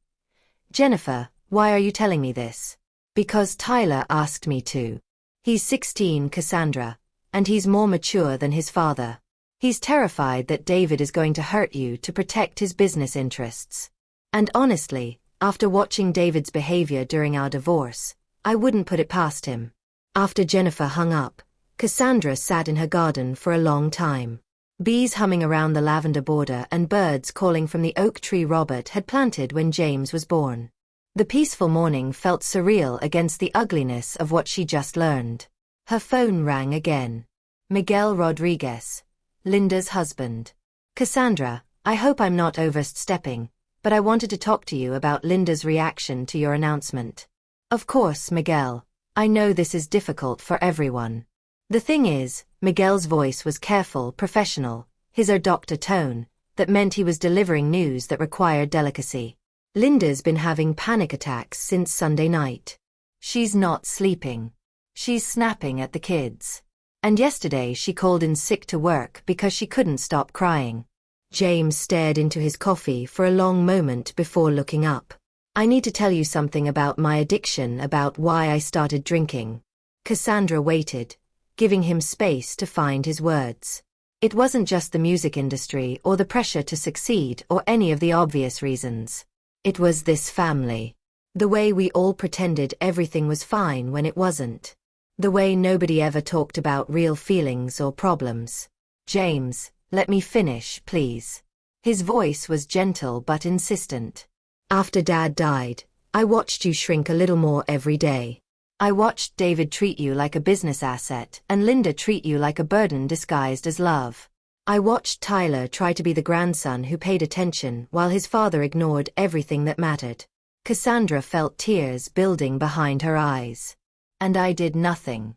Jennifer, why are you telling me this? Because Tyler asked me to. He's 16, Cassandra, and he's more mature than his father. He's terrified that David is going to hurt you to protect his business interests. And honestly, after watching David's behavior during our divorce, I wouldn't put it past him. After Jennifer hung up, Cassandra sat in her garden for a long time. Bees humming around the lavender border and birds calling from the oak tree Robert had planted when James was born. The peaceful morning felt surreal against the ugliness of what she just learned. Her phone rang again. Miguel Rodriguez, Linda's husband. Cassandra, I hope I'm not overstepping, but I wanted to talk to you about Linda's reaction to your announcement. Of course, Miguel. I know this is difficult for everyone. The thing is, Miguel's voice was careful, professional, his doctor tone, that meant he was delivering news that required delicacy. Linda's been having panic attacks since Sunday night. She's not sleeping. She's snapping at the kids. And yesterday she called in sick to work because she couldn't stop crying. James stared into his coffee for a long moment before looking up. I need to tell you something about my addiction, about why I started drinking. Cassandra waited, giving him space to find his words. It wasn't just the music industry or the pressure to succeed or any of the obvious reasons. It was this family. The way we all pretended everything was fine when it wasn't. The way nobody ever talked about real feelings or problems. James, let me finish, please. His voice was gentle but insistent. After Dad died, I watched you shrink a little more every day. I watched David treat you like a business asset and Linda treat you like a burden disguised as love. I watched Tyler try to be the grandson who paid attention while his father ignored everything that mattered. Cassandra felt tears building behind her eyes. And I did nothing.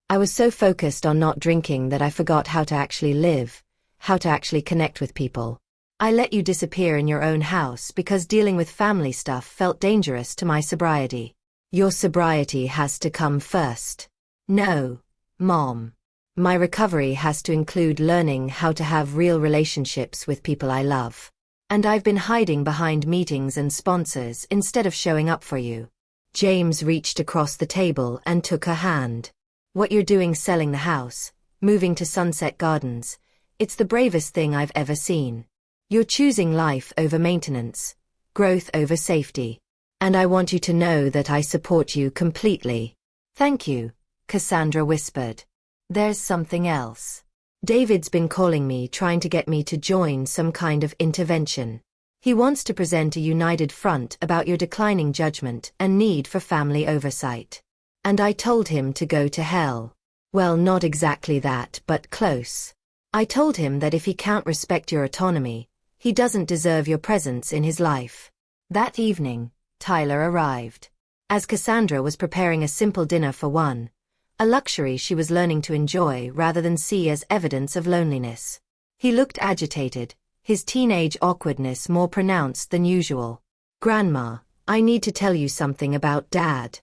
I was so focused on not drinking that I forgot how to actually live, how to actually connect with people. I let you disappear in your own house because dealing with family stuff felt dangerous to my sobriety. Your sobriety has to come first. No, Mom. My recovery has to include learning how to have real relationships with people I love. And I've been hiding behind meetings and sponsors instead of showing up for you. James reached across the table and took her hand. What you're doing selling the house, moving to Sunset Gardens, it's the bravest thing I've ever seen. You're choosing life over maintenance, growth over safety. And I want you to know that I support you completely. Thank you, Cassandra whispered. There's something else. David's been calling me trying to get me to join some kind of intervention. He wants to present a united front about your declining judgment and need for family oversight. And I told him to go to hell. Well, not exactly that, but close. I told him that if he can't respect your autonomy, he doesn't deserve your presence in his life. That evening, Tyler arrived. As Cassandra was preparing a simple dinner for one, a luxury she was learning to enjoy rather than see as evidence of loneliness. He looked agitated, his teenage awkwardness more pronounced than usual. Grandma, I need to tell you something about Dad.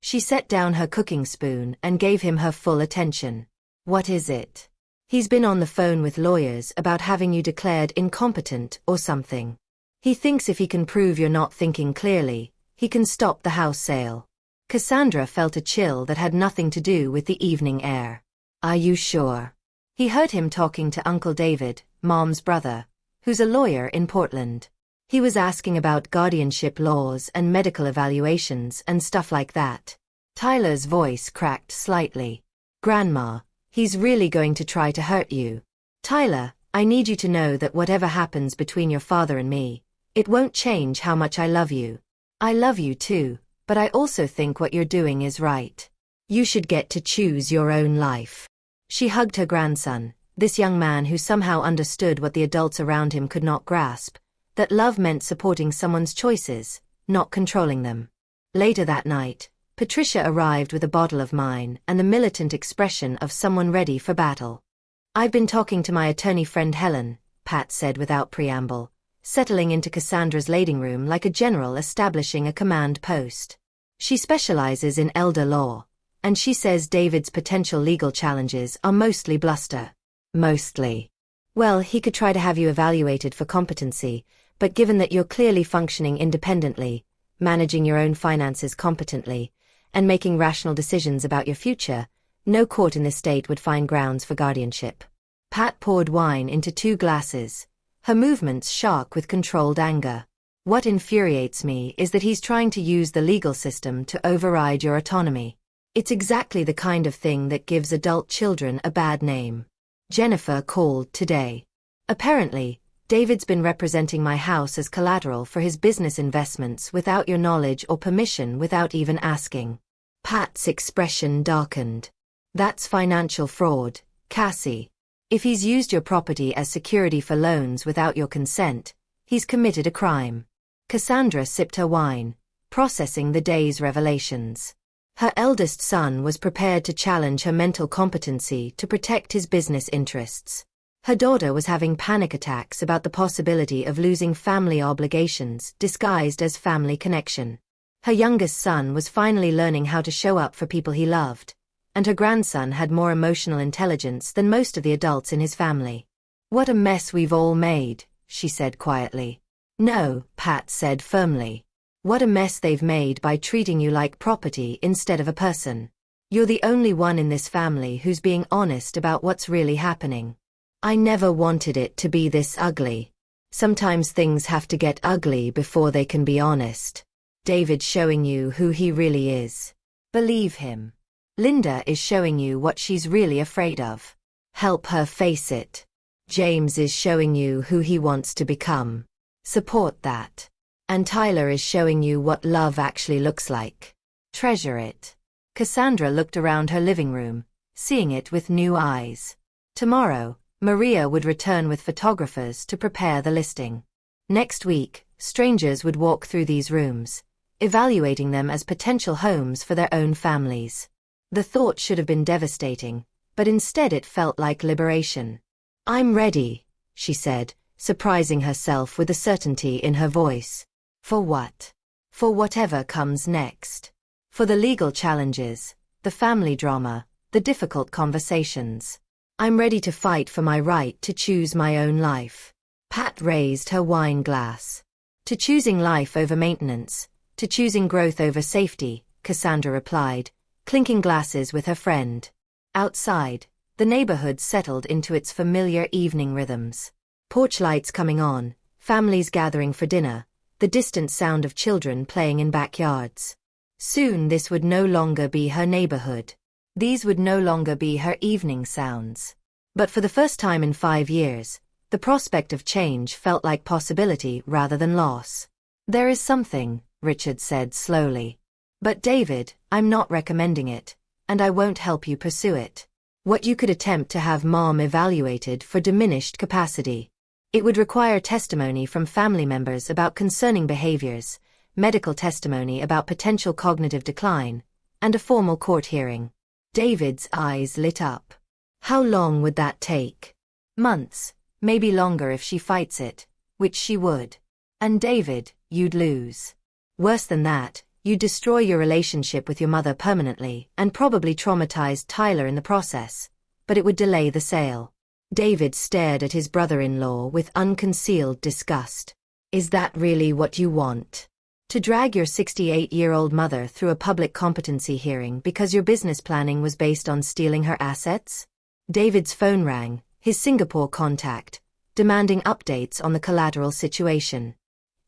She set down her cooking spoon and gave him her full attention. What is it? He's been on the phone with lawyers about having you declared incompetent or something. He thinks if he can prove you're not thinking clearly, he can stop the house sale. Cassandra felt a chill that had nothing to do with the evening air. Are you sure? He heard him talking to Uncle David, Mom's brother, who's a lawyer in Portland. He was asking about guardianship laws and medical evaluations and stuff like that. Tyler's voice cracked slightly. Grandma, he's really going to try to hurt you. Tyler, I need you to know that whatever happens between your father and me, it won't change how much I love you. I love you too, but I also think what you're doing is right. You should get to choose your own life. She hugged her grandson, this young man who somehow understood what the adults around him could not grasp, that love meant supporting someone's choices, not controlling them. Later that night, Patricia arrived with a bottle of wine and the militant expression of someone ready for battle. I've been talking to my attorney friend Helen, Pat said without preamble, settling into Cassandra's lading room like a general establishing a command post. She specializes in elder law, and she says David's potential legal challenges are mostly bluster. Mostly. Well, he could try to have you evaluated for competency, but given that you're clearly functioning independently, managing your own finances competently, and making rational decisions about your future, no court in this state would find grounds for guardianship. Pat poured wine into 2 glasses, her movements sharp with controlled anger. What infuriates me is that he's trying to use the legal system to override your autonomy. It's exactly the kind of thing that gives adult children a bad name. Jennifer called today. Apparently, David's been representing my house as collateral for his business investments without your knowledge or permission, without even asking. Pat's expression darkened. That's financial fraud, Cassie. If he's used your property as security for loans without your consent, he's committed a crime. Cassandra sipped her wine, processing the day's revelations. Her eldest son was prepared to challenge her mental competency to protect his business interests. Her daughter was having panic attacks about the possibility of losing family obligations disguised as family connection. Her youngest son was finally learning how to show up for people he loved, and her grandson had more emotional intelligence than most of the adults in his family. What a mess we've all made, she said quietly. No, Pat said firmly. What a mess they've made by treating you like property instead of a person. You're the only one in this family who's being honest about what's really happening. I never wanted it to be this ugly. Sometimes things have to get ugly before they can be honest. David's showing you who he really is. Believe him. Linda is showing you what she's really afraid of. Help her face it. James is showing you who he wants to become. Support that. And Tyler is showing you what love actually looks like. Treasure it. Cassandra looked around her living room, seeing it with new eyes. Tomorrow, Maria would return with photographers to prepare the listing. Next week, strangers would walk through these rooms, evaluating them as potential homes for their own families. The thought should have been devastating, but instead it felt like liberation. I'm ready, she said, surprising herself with the certainty in her voice. For what? For whatever comes next. For the legal challenges, the family drama, the difficult conversations. I'm ready to fight for my right to choose my own life. Pat raised her wine glass. To choosing life over maintenance, to choosing growth over safety, Cassandra replied, clinking glasses with her friend. Outside, the neighborhood settled into its familiar evening rhythms. Porch lights coming on, families gathering for dinner, the distant sound of children playing in backyards. Soon this would no longer be her neighborhood. These would no longer be her evening sounds. But for the first time in 5 years, the prospect of change felt like possibility rather than loss. There is something, Richard said slowly. But David, I'm not recommending it, and I won't help you pursue it. What you could attempt to have Mom evaluated for diminished capacity. It would require testimony from family members about concerning behaviors, medical testimony about potential cognitive decline, and a formal court hearing. David's eyes lit up. How long would that take? Months, maybe longer if she fights it, which she would. And David, you'd lose. Worse than that, you'd destroy your relationship with your mother permanently and probably traumatize Tyler in the process, but it would delay the sale. David stared at his brother-in-law with unconcealed disgust. Is that really what you want? To drag your 68-year-old mother through a public competency hearing because your business planning was based on stealing her assets? David's phone rang, his Singapore contact, demanding updates on the collateral situation.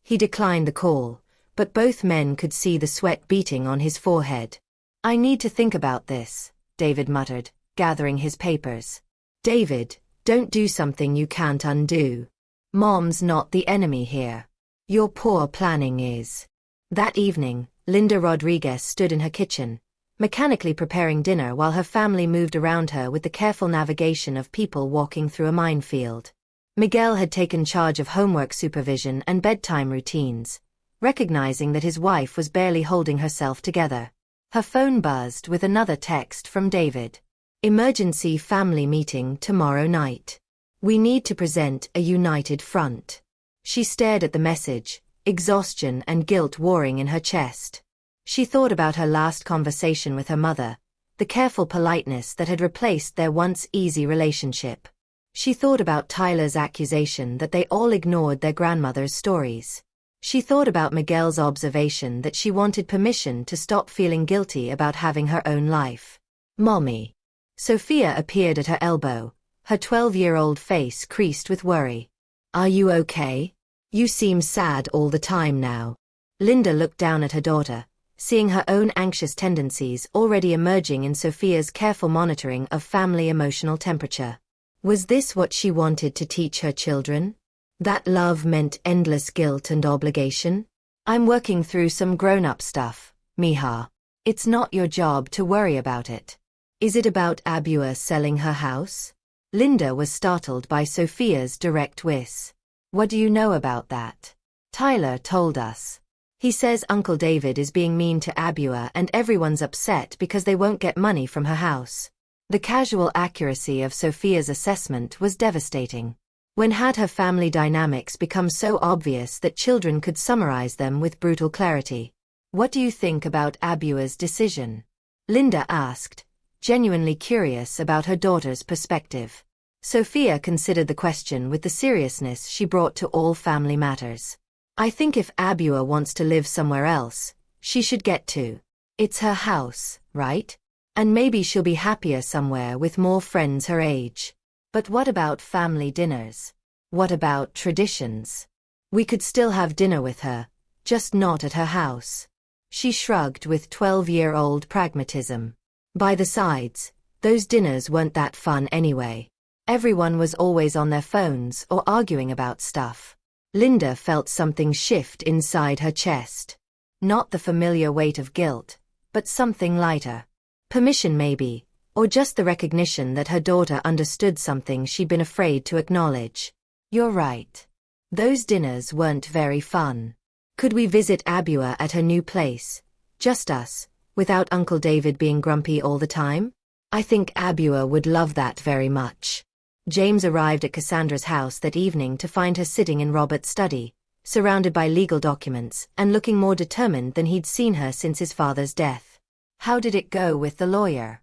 He declined the call, but both men could see the sweat beating on his forehead. I need to think about this, David muttered, gathering his papers. David, don't do something you can't undo. Mom's not the enemy here. Your poor planning is. That evening, Linda Rodriguez stood in her kitchen, mechanically preparing dinner while her family moved around her with the careful navigation of people walking through a minefield. Miguel had taken charge of homework supervision and bedtime routines, recognizing that his wife was barely holding herself together. Her phone buzzed with another text from David. Emergency family meeting tomorrow night. We need to present a united front. She stared at the message, exhaustion and guilt warring in her chest. She thought about her last conversation with her mother, the careful politeness that had replaced their once easy relationship. She thought about Tyler's accusation that they all ignored their grandmother's stories. She thought about Miguel's observation that she wanted permission to stop feeling guilty about having her own life. Mommy. Sophia appeared at her elbow, her 12-year-old face creased with worry. Are you okay? You seem sad all the time now. Linda looked down at her daughter, seeing her own anxious tendencies already emerging in Sophia's careful monitoring of family emotional temperature. Was this what she wanted to teach her children? That love meant endless guilt and obligation? I'm working through some grown-up stuff, Mija. It's not your job to worry about it. Is it about Abua selling her house? Linda was startled by Sophia's direct whiz. What do you know about that? Tyler told us. He says Uncle David is being mean to Abua and everyone's upset because they won't get money from her house. The casual accuracy of Sophia's assessment was devastating. When had her family dynamics become so obvious that children could summarize them with brutal clarity? What do you think about Abua's decision? Linda asked, genuinely curious about her daughter's perspective. Sophia considered the question with the seriousness she brought to all family matters. I think if Abua wants to live somewhere else, she should get to. It's her house, right? And maybe she'll be happier somewhere with more friends her age. But what about family dinners? What about traditions? We could still have dinner with her, just not at her house. She shrugged with 12-year-old pragmatism. By the sides, those dinners weren't that fun anyway. Everyone was always on their phones or arguing about stuff. Linda felt something shift inside her chest. Not the familiar weight of guilt, but something lighter. Permission maybe, or just the recognition that her daughter understood something she'd been afraid to acknowledge. You're right. Those dinners weren't very fun. Could we visit Abua at her new place? Just us, without Uncle David being grumpy all the time? I think Abua would love that very much. James arrived at Cassandra's house that evening to find her sitting in Robert's study, surrounded by legal documents and looking more determined than he'd seen her since his father's death. How did it go with the lawyer?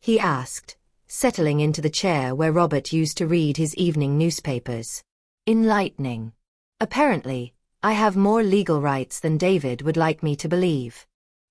He asked, settling into the chair where Robert used to read his evening newspapers. Enlightening. Apparently, I have more legal rights than David would like me to believe.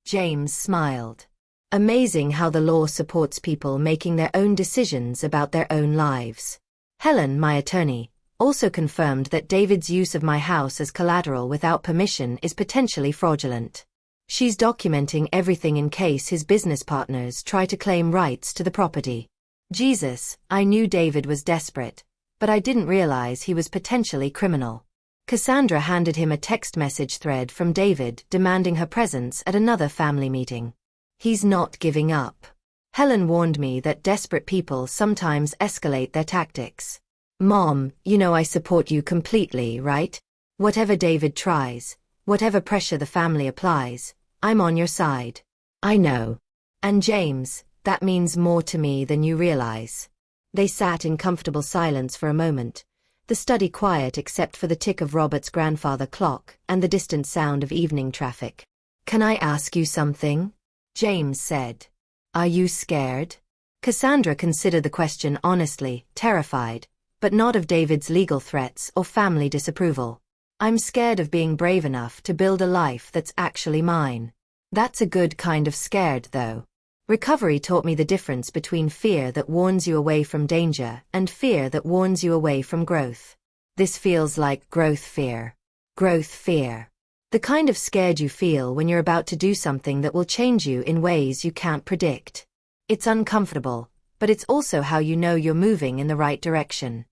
James smiled. Amazing how the law supports people making their own decisions about their own lives. Helen, my attorney, also confirmed that David's use of my house as collateral without permission is potentially fraudulent. She's documenting everything in case his business partners try to claim rights to the property. Jesus, I knew David was desperate, but I didn't realize he was potentially criminal. Cassandra handed him a text message thread from David demanding her presence at another family meeting. He's not giving up. Helen warned me that desperate people sometimes escalate their tactics. Mom, you know I support you completely, right? Whatever David tries, whatever pressure the family applies, I'm on your side. I know. And James, that means more to me than you realize. They sat in comfortable silence for a moment, the study quiet except for the tick of Robert's grandfather clock and the distant sound of evening traffic. Can I ask you something? James said. Are you scared? Cassandra considered the question honestly, terrified, but not of David's legal threats or family disapproval. I'm scared of being brave enough to build a life that's actually mine. That's a good kind of scared, though. Recovery taught me the difference between fear that warns you away from danger and fear that warns you away from growth. This feels like growth fear. Growth fear. The kind of scared you feel when you're about to do something that will change you in ways you can't predict. It's uncomfortable, but it's also how you know you're moving in the right direction.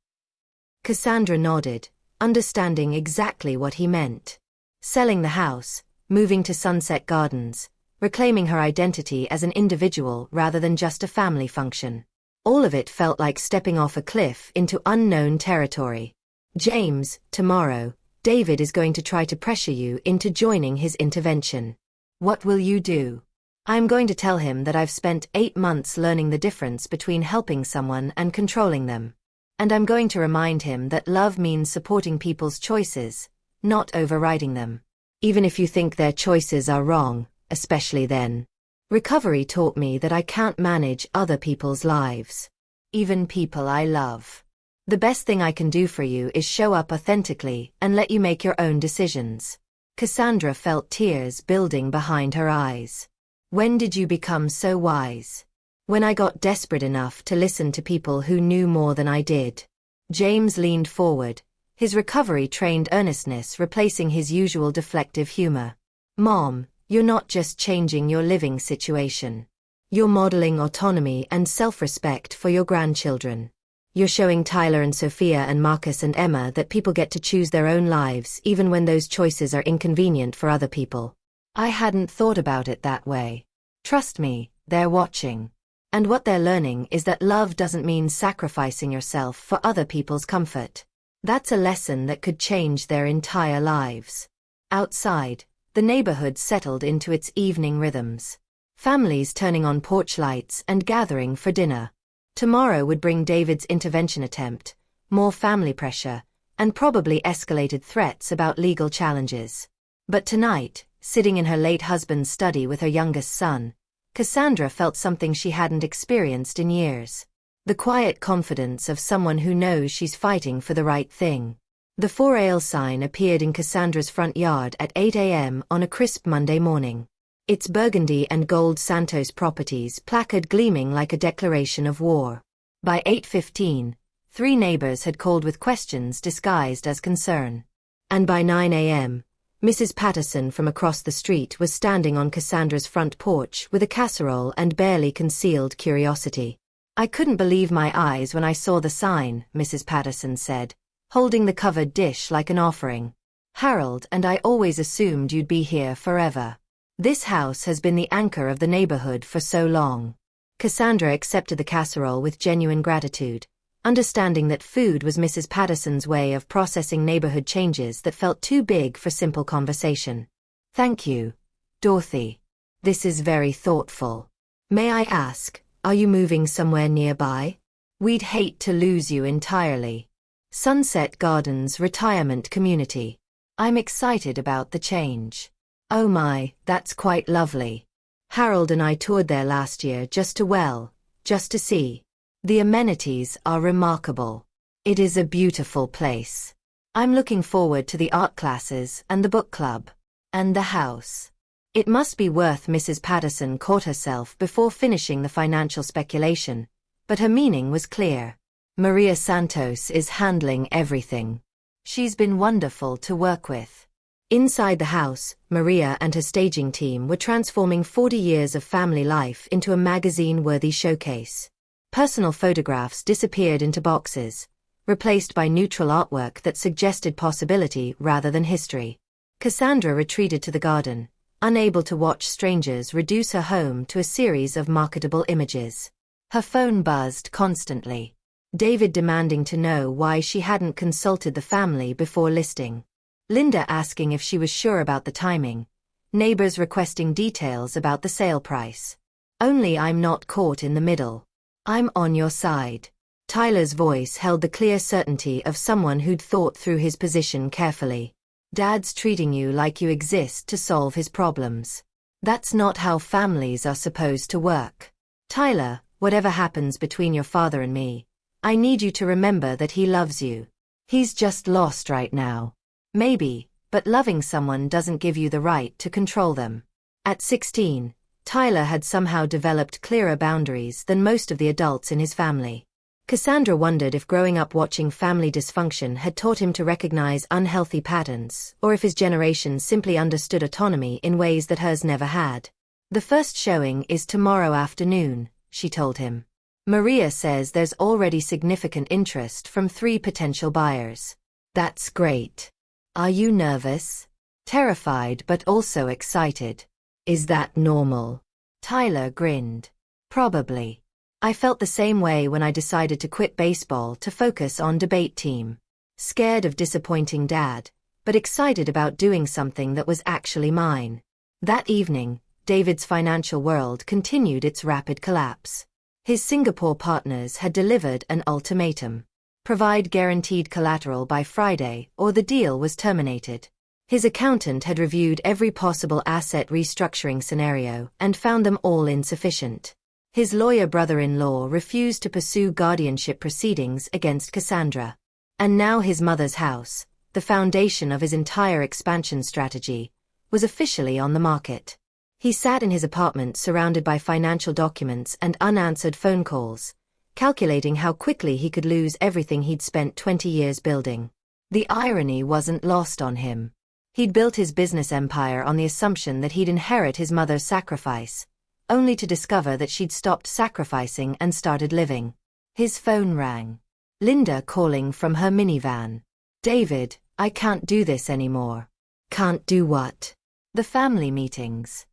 Cassandra nodded, understanding exactly what he meant. Selling the house, moving to Sunset Gardens, reclaiming her identity as an individual rather than just a family function. All of it felt like stepping off a cliff into unknown territory. James, tomorrow, David is going to try to pressure you into joining his intervention. What will you do? I'm going to tell him that I've spent 8 months learning the difference between helping someone and controlling them. And I'm going to remind him that love means supporting people's choices, not overriding them. Even if you think their choices are wrong, especially then. Recovery taught me that I can't manage other people's lives. Even people I love. The best thing I can do for you is show up authentically and let you make your own decisions. Cassandra felt tears building behind her eyes. When did you become so wise? When I got desperate enough to listen to people who knew more than I did. James leaned forward, his recovery-trained earnestness replacing his usual deflective humor. Mom, you're not just changing your living situation. You're modeling autonomy and self-respect for your grandchildren. You're showing Tyler and Sophia and Marcus and Emma that people get to choose their own lives even when those choices are inconvenient for other people. I hadn't thought about it that way. Trust me, they're watching. And what they're learning is that love doesn't mean sacrificing yourself for other people's comfort. That's a lesson that could change their entire lives. Outside, the neighborhood settled into its evening rhythms. Families turning on porch lights and gathering for dinner. Tomorrow would bring David's intervention attempt, more family pressure, and probably escalated threats about legal challenges. But tonight, sitting in her late husband's study with her youngest son, Cassandra felt something she hadn't experienced in years. The quiet confidence of someone who knows she's fighting for the right thing. The For Ale sign appeared in Cassandra's front yard at 8 a.m. on a crisp Monday morning. Its burgundy and gold Santos Properties placard gleaming like a declaration of war. By 8:15, 3 neighbors had called with questions disguised as concern. And by 9 a.m., Mrs. Patterson from across the street was standing on Cassandra's front porch with a casserole and barely concealed curiosity. I couldn't believe my eyes when I saw the sign, Mrs. Patterson said, holding the covered dish like an offering. Harold and I always assumed you'd be here forever. This house has been the anchor of the neighborhood for so long. Cassandra accepted the casserole with genuine gratitude, understanding that food was Mrs. Patterson's way of processing neighborhood changes that felt too big for simple conversation. Thank you, Dorothy. This is very thoughtful. May I ask, are you moving somewhere nearby? We'd hate to lose you entirely. Sunset Gardens Retirement Community. I'm excited about the change. Oh my, that's quite lovely. Harold and I toured there last year just to see. The amenities are remarkable. It is a beautiful place. I'm looking forward to the art classes and the book club. And the house. It must be worth. Mrs. Patterson caught herself before finishing the financial speculation, but her meaning was clear. Maria Santos is handling everything. She's been wonderful to work with. Inside the house, Maria and her staging team were transforming 40 years of family life into a magazine-worthy showcase. Personal photographs disappeared into boxes, replaced by neutral artwork that suggested possibility rather than history. Cassandra retreated to the garden, unable to watch strangers reduce her home to a series of marketable images. Her phone buzzed constantly. David demanding to know why she hadn't consulted the family before listing. Linda asking if she was sure about the timing. Neighbors requesting details about the sale price. Only I'm not caught in the middle. I'm on your side. Tyler's voice held the clear certainty of someone who'd thought through his position carefully. Dad's treating you like you exist to solve his problems. That's not how families are supposed to work. Tyler, whatever happens between your father and me, I need you to remember that he loves you. He's just lost right now. Maybe, but loving someone doesn't give you the right to control them. At 16, Tyler had somehow developed clearer boundaries than most of the adults in his family. Cassandra wondered if growing up watching family dysfunction had taught him to recognize unhealthy patterns, or if his generation simply understood autonomy in ways that hers never had. The first showing is tomorrow afternoon, she told him. Maria says there's already significant interest from 3 potential buyers. That's great. Are you nervous? Terrified but also excited. Is that normal? Tyler grinned. Probably. I felt the same way when I decided to quit baseball to focus on debate team. Scared of disappointing Dad, but excited about doing something that was actually mine. That evening, David's financial world continued its rapid collapse. His Singapore partners had delivered an ultimatum. Provide guaranteed collateral by Friday or the deal was terminated. His accountant had reviewed every possible asset restructuring scenario and found them all insufficient. His lawyer brother-in-law refused to pursue guardianship proceedings against Cassandra. And now his mother's house, the foundation of his entire expansion strategy, was officially on the market. He sat in his apartment surrounded by financial documents and unanswered phone calls, calculating how quickly he could lose everything he'd spent 20 years building. The irony wasn't lost on him. He'd built his business empire on the assumption that he'd inherit his mother's sacrifice, only to discover that she'd stopped sacrificing and started living. His phone rang. Linda calling from her minivan. David, I can't do this anymore. Can't do what? The family meetings.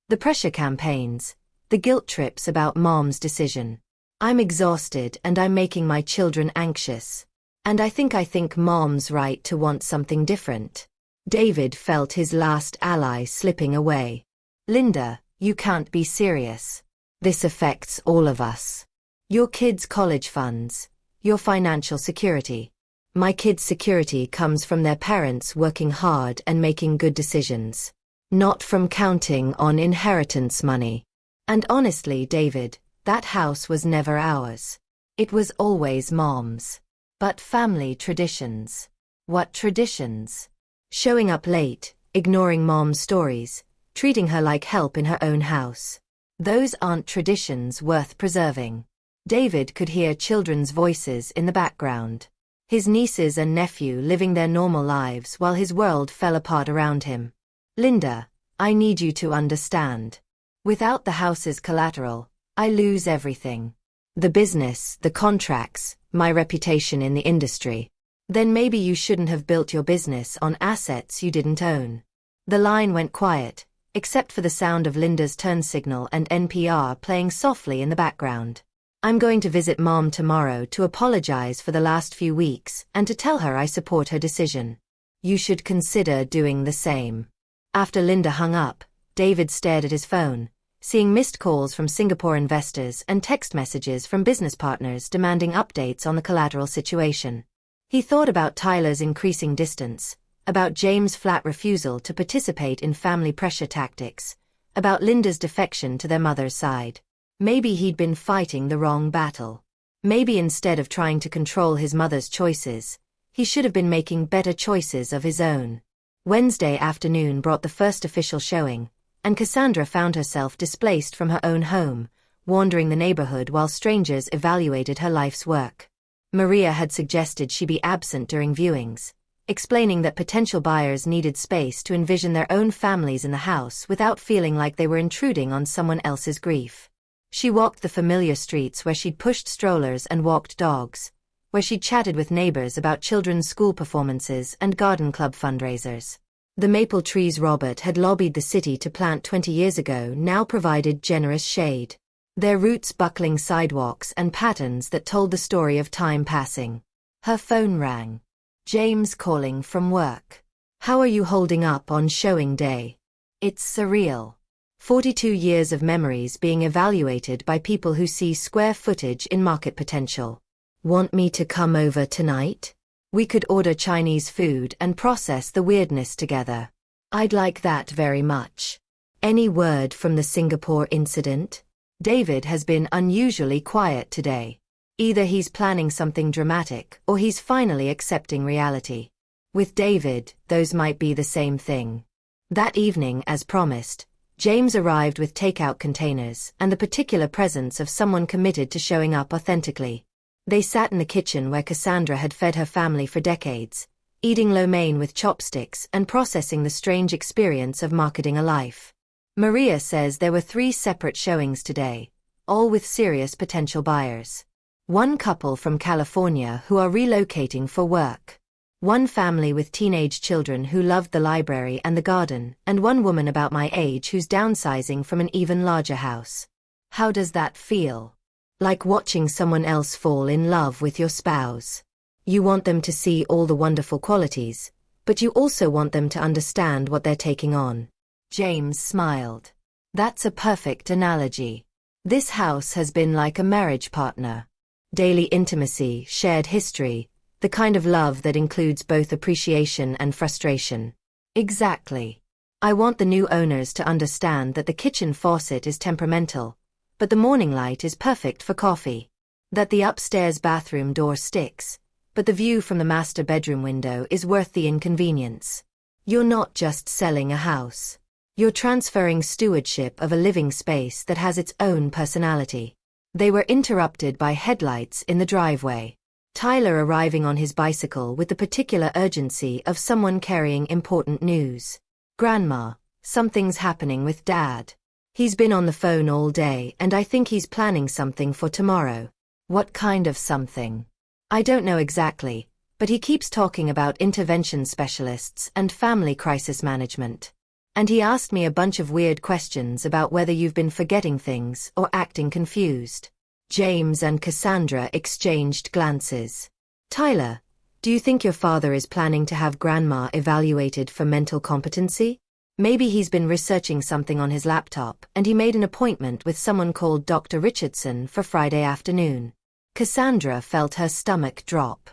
The pressure campaigns. The guilt trips about Mom's decision. I'm exhausted and I'm making my children anxious. And I think Mom's right to want something different. David felt his last ally slipping away. Linda, you can't be serious. This affects all of us. Your kids' college funds, your financial security. My kids' security comes from their parents working hard and making good decisions, not from counting on inheritance money. And honestly, David, that house was never ours. It was always Mom's. But family traditions. What traditions? Showing up late, ignoring Mom's stories, treating her like help in her own house. Those aren't traditions worth preserving. David could hear children's voices in the background. His nieces and nephew living their normal lives while his world fell apart around him. Linda, I need you to understand. Without the house's collateral, I lose everything. The business, the contracts, my reputation in the industry. Then maybe you shouldn't have built your business on assets you didn't own. The line went quiet, except for the sound of Linda's turn signal and NPR playing softly in the background. I'm going to visit Mom tomorrow to apologize for the last few weeks and to tell her I support her decision. You should consider doing the same. After Linda hung up, David stared at his phone, seeing missed calls from Singapore investors and text messages from business partners demanding updates on the collateral situation. He thought about Tyler's increasing distance, about James' flat refusal to participate in family pressure tactics, about Linda's defection to their mother's side. Maybe he'd been fighting the wrong battle. Maybe instead of trying to control his mother's choices, He should have been making better choices of his own. Wednesday afternoon brought the first official showing, and Cassandra found herself displaced from her own home, wandering the neighborhood while strangers evaluated her life's work. Maria had suggested she be absent during viewings, explaining that potential buyers needed space to envision their own families in the house without feeling like they were intruding on someone else's grief. She walked the familiar streets where she'd pushed strollers and walked dogs, where she'd chatted with neighbors about children's school performances and garden club fundraisers. The maple trees Robert had lobbied the city to plant 20 years ago now provided generous shade, their roots buckling sidewalks and patterns that told the story of time passing. Her phone rang. James calling from work. How are you holding up on showing day? It's surreal. 42 years of memories being evaluated by people who see square footage in market potential. Want me to come over tonight? We could order Chinese food and process the weirdness together. I'd like that very much. Any word from the Singapore incident? David has been unusually quiet today. Either he's planning something dramatic or he's finally accepting reality. With David, those might be the same thing. That evening, as promised, James arrived with takeout containers and the particular presence of someone committed to showing up authentically. They sat in the kitchen where Cassandra had fed her family for decades, eating lo mein with chopsticks and processing the strange experience of marketing a life. Maria says there were 3 separate showings today, all with serious potential buyers. One couple from California who are relocating for work. One family with teenage children who loved the library and the garden, and one woman about my age who's downsizing from an even larger house. How does that feel? Like watching someone else fall in love with your spouse. You want them to see all the wonderful qualities, but you also want them to understand what they're taking on. James smiled. That's a perfect analogy. This house has been like a marriage partner. Daily intimacy, shared history, the kind of love that includes both appreciation and frustration. Exactly. I want the new owners to understand that the kitchen faucet is temperamental, but the morning light is perfect for coffee. That the upstairs bathroom door sticks, but the view from the master bedroom window is worth the inconvenience. You're not just selling a house. You're transferring stewardship of a living space that has its own personality. They were interrupted by headlights in the driveway. Tyler arriving on his bicycle with the particular urgency of someone carrying important news. Grandma, something's happening with Dad. He's been on the phone all day and I think he's planning something for tomorrow. What kind of something? I don't know exactly, but he keeps talking about intervention specialists and family crisis management. And he asked me a bunch of weird questions about whether you've been forgetting things or acting confused. James and Cassandra exchanged glances. Tyler, do you think your father is planning to have Grandma evaluated for mental competency? Maybe he's been researching something on his laptop and he made an appointment with someone called Dr. Richardson for Friday afternoon. Cassandra felt her stomach drop.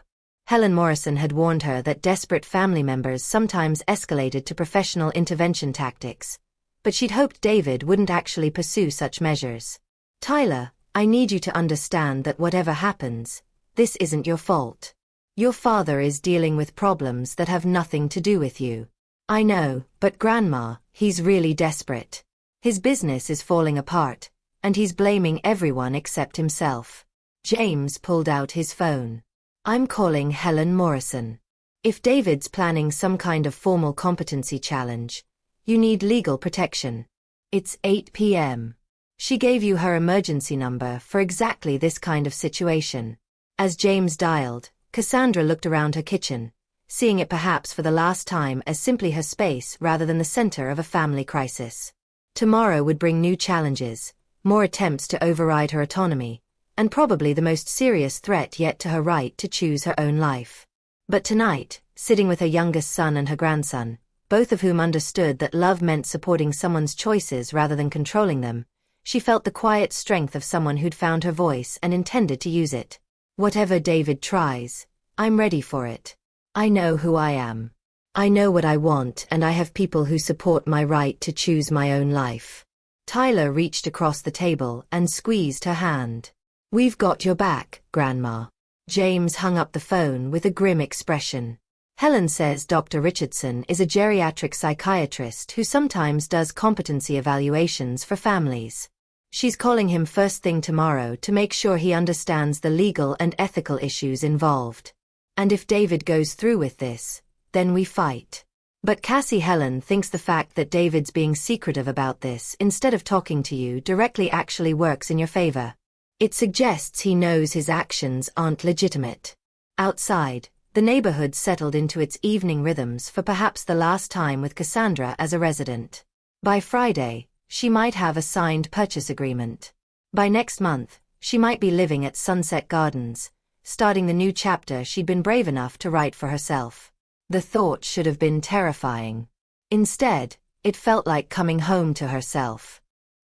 Helen Morrison had warned her that desperate family members sometimes escalated to professional intervention tactics, but she'd hoped David wouldn't actually pursue such measures. Tyler, I need you to understand that whatever happens, this isn't your fault. Your father is dealing with problems that have nothing to do with you. I know, but Grandma, he's really desperate. His business is falling apart, and he's blaming everyone except himself. James pulled out his phone. I'm calling Helen Morrison. If David's planning some kind of formal competency challenge, you need legal protection. It's 8 p.m. She gave you her emergency number for exactly this kind of situation. As James dialed, Cassandra looked around her kitchen, seeing it perhaps for the last time as simply her space rather than the center of a family crisis. Tomorrow would bring new challenges, more attempts to override her autonomy, and probably the most serious threat yet to her right to choose her own life. But tonight, sitting with her youngest son and her grandson, both of whom understood that love meant supporting someone's choices rather than controlling them, she felt the quiet strength of someone who'd found her voice and intended to use it. Whatever David tries, I'm ready for it. I know who I am. I know what I want and I have people who support my right to choose my own life. Tyler reached across the table and squeezed her hand. We've got your back, Grandma. James hung up the phone with a grim expression. Helen says Dr. Richardson is a geriatric psychiatrist who sometimes does competency evaluations for families. She's calling him first thing tomorrow to make sure he understands the legal and ethical issues involved. And if David goes through with this, then we fight. But Helen thinks the fact that David's being secretive about this instead of talking to you directly actually works in your favor. It suggests he knows his actions aren't legitimate. Outside, the neighborhood settled into its evening rhythms for perhaps the last time with Cassandra as a resident. By Friday, she might have a signed purchase agreement. By next month, she might be living at Sunset Gardens, starting the new chapter she'd been brave enough to write for herself. The thought should have been terrifying. Instead, it felt like coming home to herself.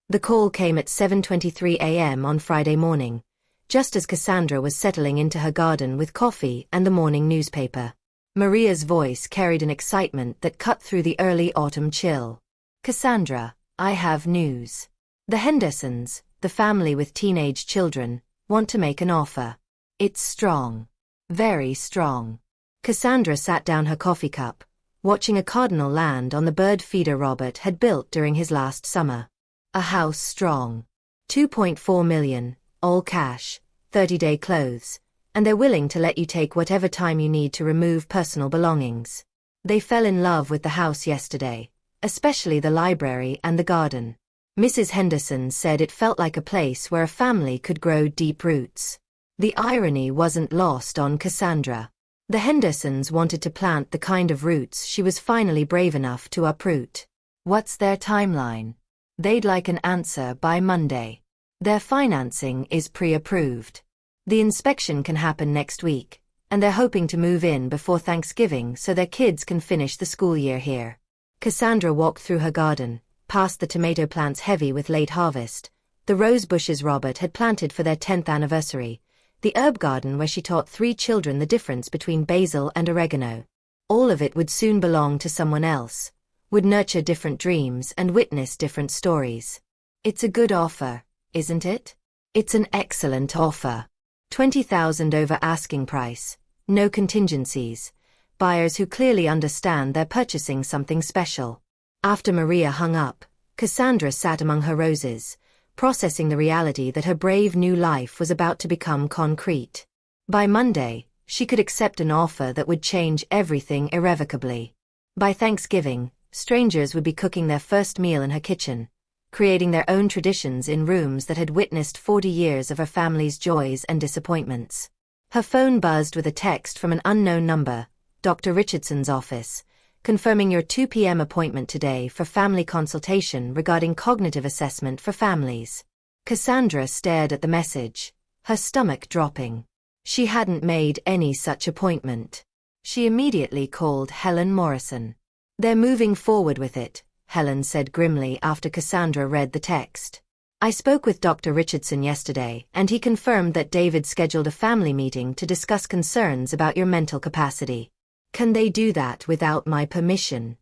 The call came at 7:23 a.m. on Friday morning, just as Cassandra was settling into her garden with coffee and the morning newspaper. Maria's voice carried an excitement that cut through the early autumn chill. "Cassandra, I have news. The Hendersons, the family with teenage children, want to make an offer. It's strong. Very strong." Cassandra sat down her coffee cup, watching a cardinal land on the bird feeder Robert had built during his last summer. A house strong. 2.4 million, all cash, 30-day clothes, and they're willing to let you take whatever time you need to remove personal belongings. They fell in love with the house yesterday, especially the library and the garden. Mrs. Henderson said it felt like a place where a family could grow deep roots. The irony wasn't lost on Cassandra. The Hendersons wanted to plant the kind of roots she was finally brave enough to uproot. What's their timeline? They'd like an answer by Monday. Their financing is pre-approved. The inspection can happen next week, and they're hoping to move in before Thanksgiving so their kids can finish the school year here. Cassandra walked through her garden, past the tomato plants heavy with late harvest, the rose bushes Robert had planted for their 10th anniversary, the herb garden where she taught 3 children the difference between basil and oregano. All of it would soon belong to someone else, would nurture different dreams and witness different stories. It's a good offer, isn't it? It's an excellent offer. $20,000 over asking price, no contingencies, buyers who clearly understand they're purchasing something special. After Maria hung up, Cassandra sat among her roses, processing the reality that her brave new life was about to become concrete. By Monday, she could accept an offer that would change everything irrevocably. By Thanksgiving, strangers would be cooking their first meal in her kitchen, creating their own traditions in rooms that had witnessed 40 years of her family's joys and disappointments. Her phone buzzed with a text from an unknown number, Dr. Richardson's office, confirming your 2 p.m. appointment today for family consultation regarding cognitive assessment for families. Cassandra stared at the message, her stomach dropping. She hadn't made any such appointment. She immediately called Helen Morrison. "They're moving forward with it," Helen said grimly after Cassandra read the text. "I spoke with Dr. Richardson yesterday, and he confirmed that David scheduled a family meeting to discuss concerns about your mental capacity. Can they do that without my permission?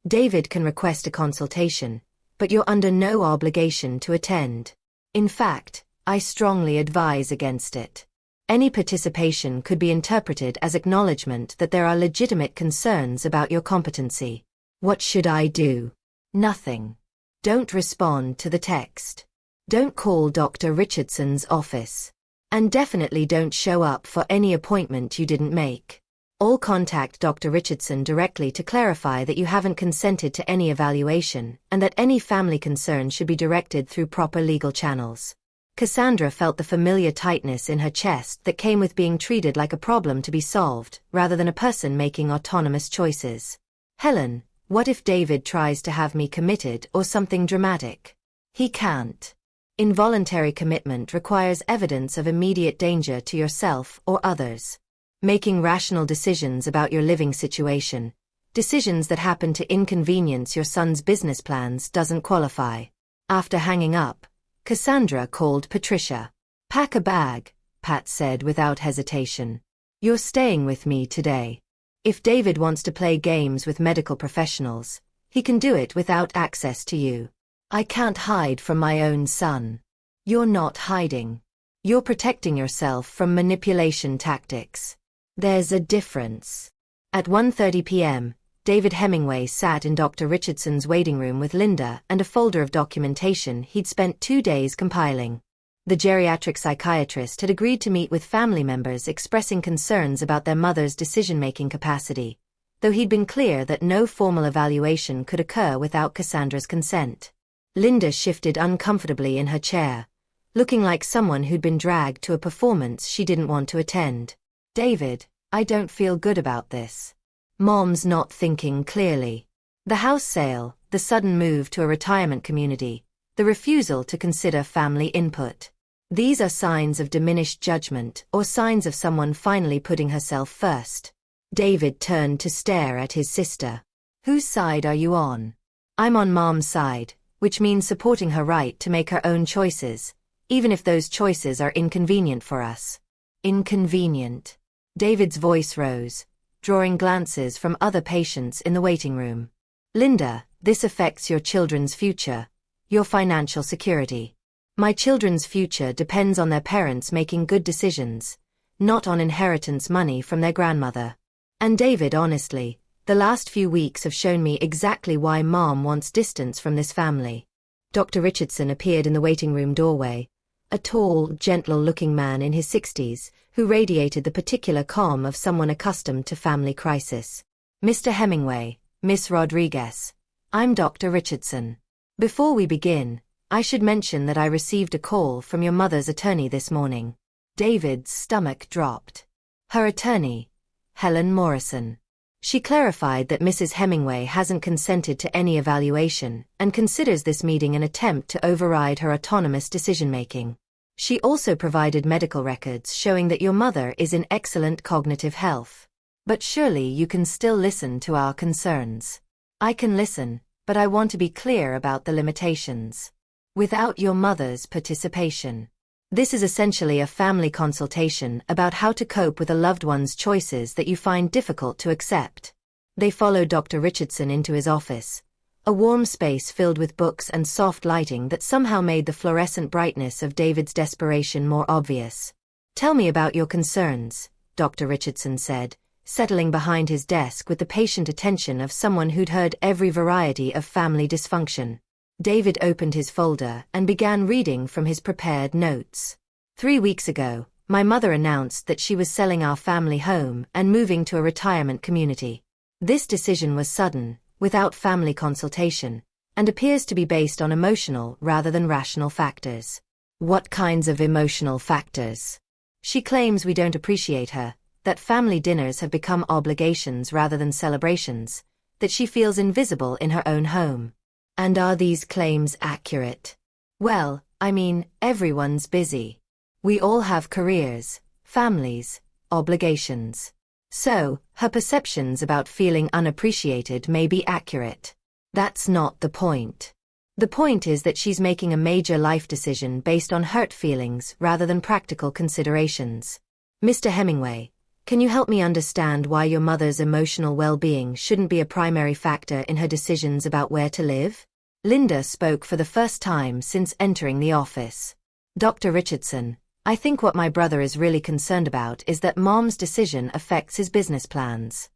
David can request a consultation, but you're under no obligation to attend. In fact, I strongly advise against it. Any participation could be interpreted as acknowledgement that there are legitimate concerns about your competency. What should I do? Nothing. Don't respond to the text. Don't call Dr. Richardson's office. And definitely don't show up for any appointment you didn't make. All contact Dr. Richardson directly to clarify that you haven't consented to any evaluation and that any family concern should be directed through proper legal channels." Cassandra felt the familiar tightness in her chest that came with being treated like a problem to be solved rather than a person making autonomous choices. "Helen, what if David tries to have me committed or something dramatic? He can't. Involuntary commitment requires evidence of immediate danger to yourself or others. Making rational decisions about your living situation, decisions that happen to inconvenience your son's business plans, doesn't qualify." After hanging up, Cassandra called Patricia. "Pack a bag," Pat said without hesitation. "You're staying with me today. If David wants to play games with medical professionals, he can do it without access to you. I can't hide from my own son." "You're not hiding. You're protecting yourself from manipulation tactics. There's a difference. At 1:30 p.m., David Hemingway sat in Dr. Richardson's waiting room with Linda and a folder of documentation he'd spent 2 days compiling. The geriatric psychiatrist had agreed to meet with family members expressing concerns about their mother's decision-making capacity, though he'd been clear that no formal evaluation could occur without Cassandra's consent. Linda shifted uncomfortably in her chair, looking like someone who'd been dragged to a performance she didn't want to attend. David, I don't feel good about this. Mom's not thinking clearly. The house sale, the sudden move to a retirement community, the refusal to consider family input. These are signs of diminished judgment or signs of someone finally putting herself first. David turned to stare at his sister. Whose side are you on? I'm on Mom's side, which means supporting her right to make her own choices, even if those choices are inconvenient for us. Inconvenient. David's voice rose, drawing glances from other patients in the waiting room. Linda, this affects your children's future, your financial security. My children's future depends on their parents making good decisions, not on inheritance money from their grandmother. And David, honestly, the last few weeks have shown me exactly why Mom wants distance from this family. Dr. Richardson appeared in the waiting room doorway, a tall, gentle-looking man in his 60s, who radiated the particular calm of someone accustomed to family crisis. Mr. Hemingway, Miss Rodriguez, I'm Dr. Richardson. Before we begin, I should mention that I received a call from your mother's attorney this morning. David's stomach dropped. Her attorney, Helen Morrison. She clarified that Mrs. Hemingway hasn't consented to any evaluation and considers this meeting an attempt to override her autonomous decision-making. She also provided medical records showing that your mother is in excellent cognitive health. But surely you can still listen to our concerns. I can listen, but I want to be clear about the limitations. Without your mother's participation. This is essentially a family consultation about how to cope with a loved one's choices that you find difficult to accept. They followed Dr. Richardson into his office, a warm space filled with books and soft lighting that somehow made the fluorescent brightness of David's desperation more obvious. Tell me about your concerns, Dr. Richardson said, settling behind his desk with the patient attention of someone who'd heard every variety of family dysfunction. David opened his folder and began reading from his prepared notes. 3 weeks ago, my mother announced that she was selling our family home and moving to a retirement community. This decision was sudden, without family consultation, and appears to be based on emotional rather than rational factors. What kinds of emotional factors? She claims we don't appreciate her, that family dinners have become obligations rather than celebrations, that she feels invisible in her own home. And are these claims accurate? Well, I mean, everyone's busy. We all have careers, families, obligations. So, her perceptions about feeling unappreciated may be accurate. That's not the point. The point is that she's making a major life decision based on hurt feelings rather than practical considerations. Mr. Hemingway, can you help me understand why your mother's emotional well-being shouldn't be a primary factor in her decisions about where to live? Linda spoke for the first time since entering the office. Dr. Richardson, I think what my brother is really concerned about is that Mom's decision affects his business plans.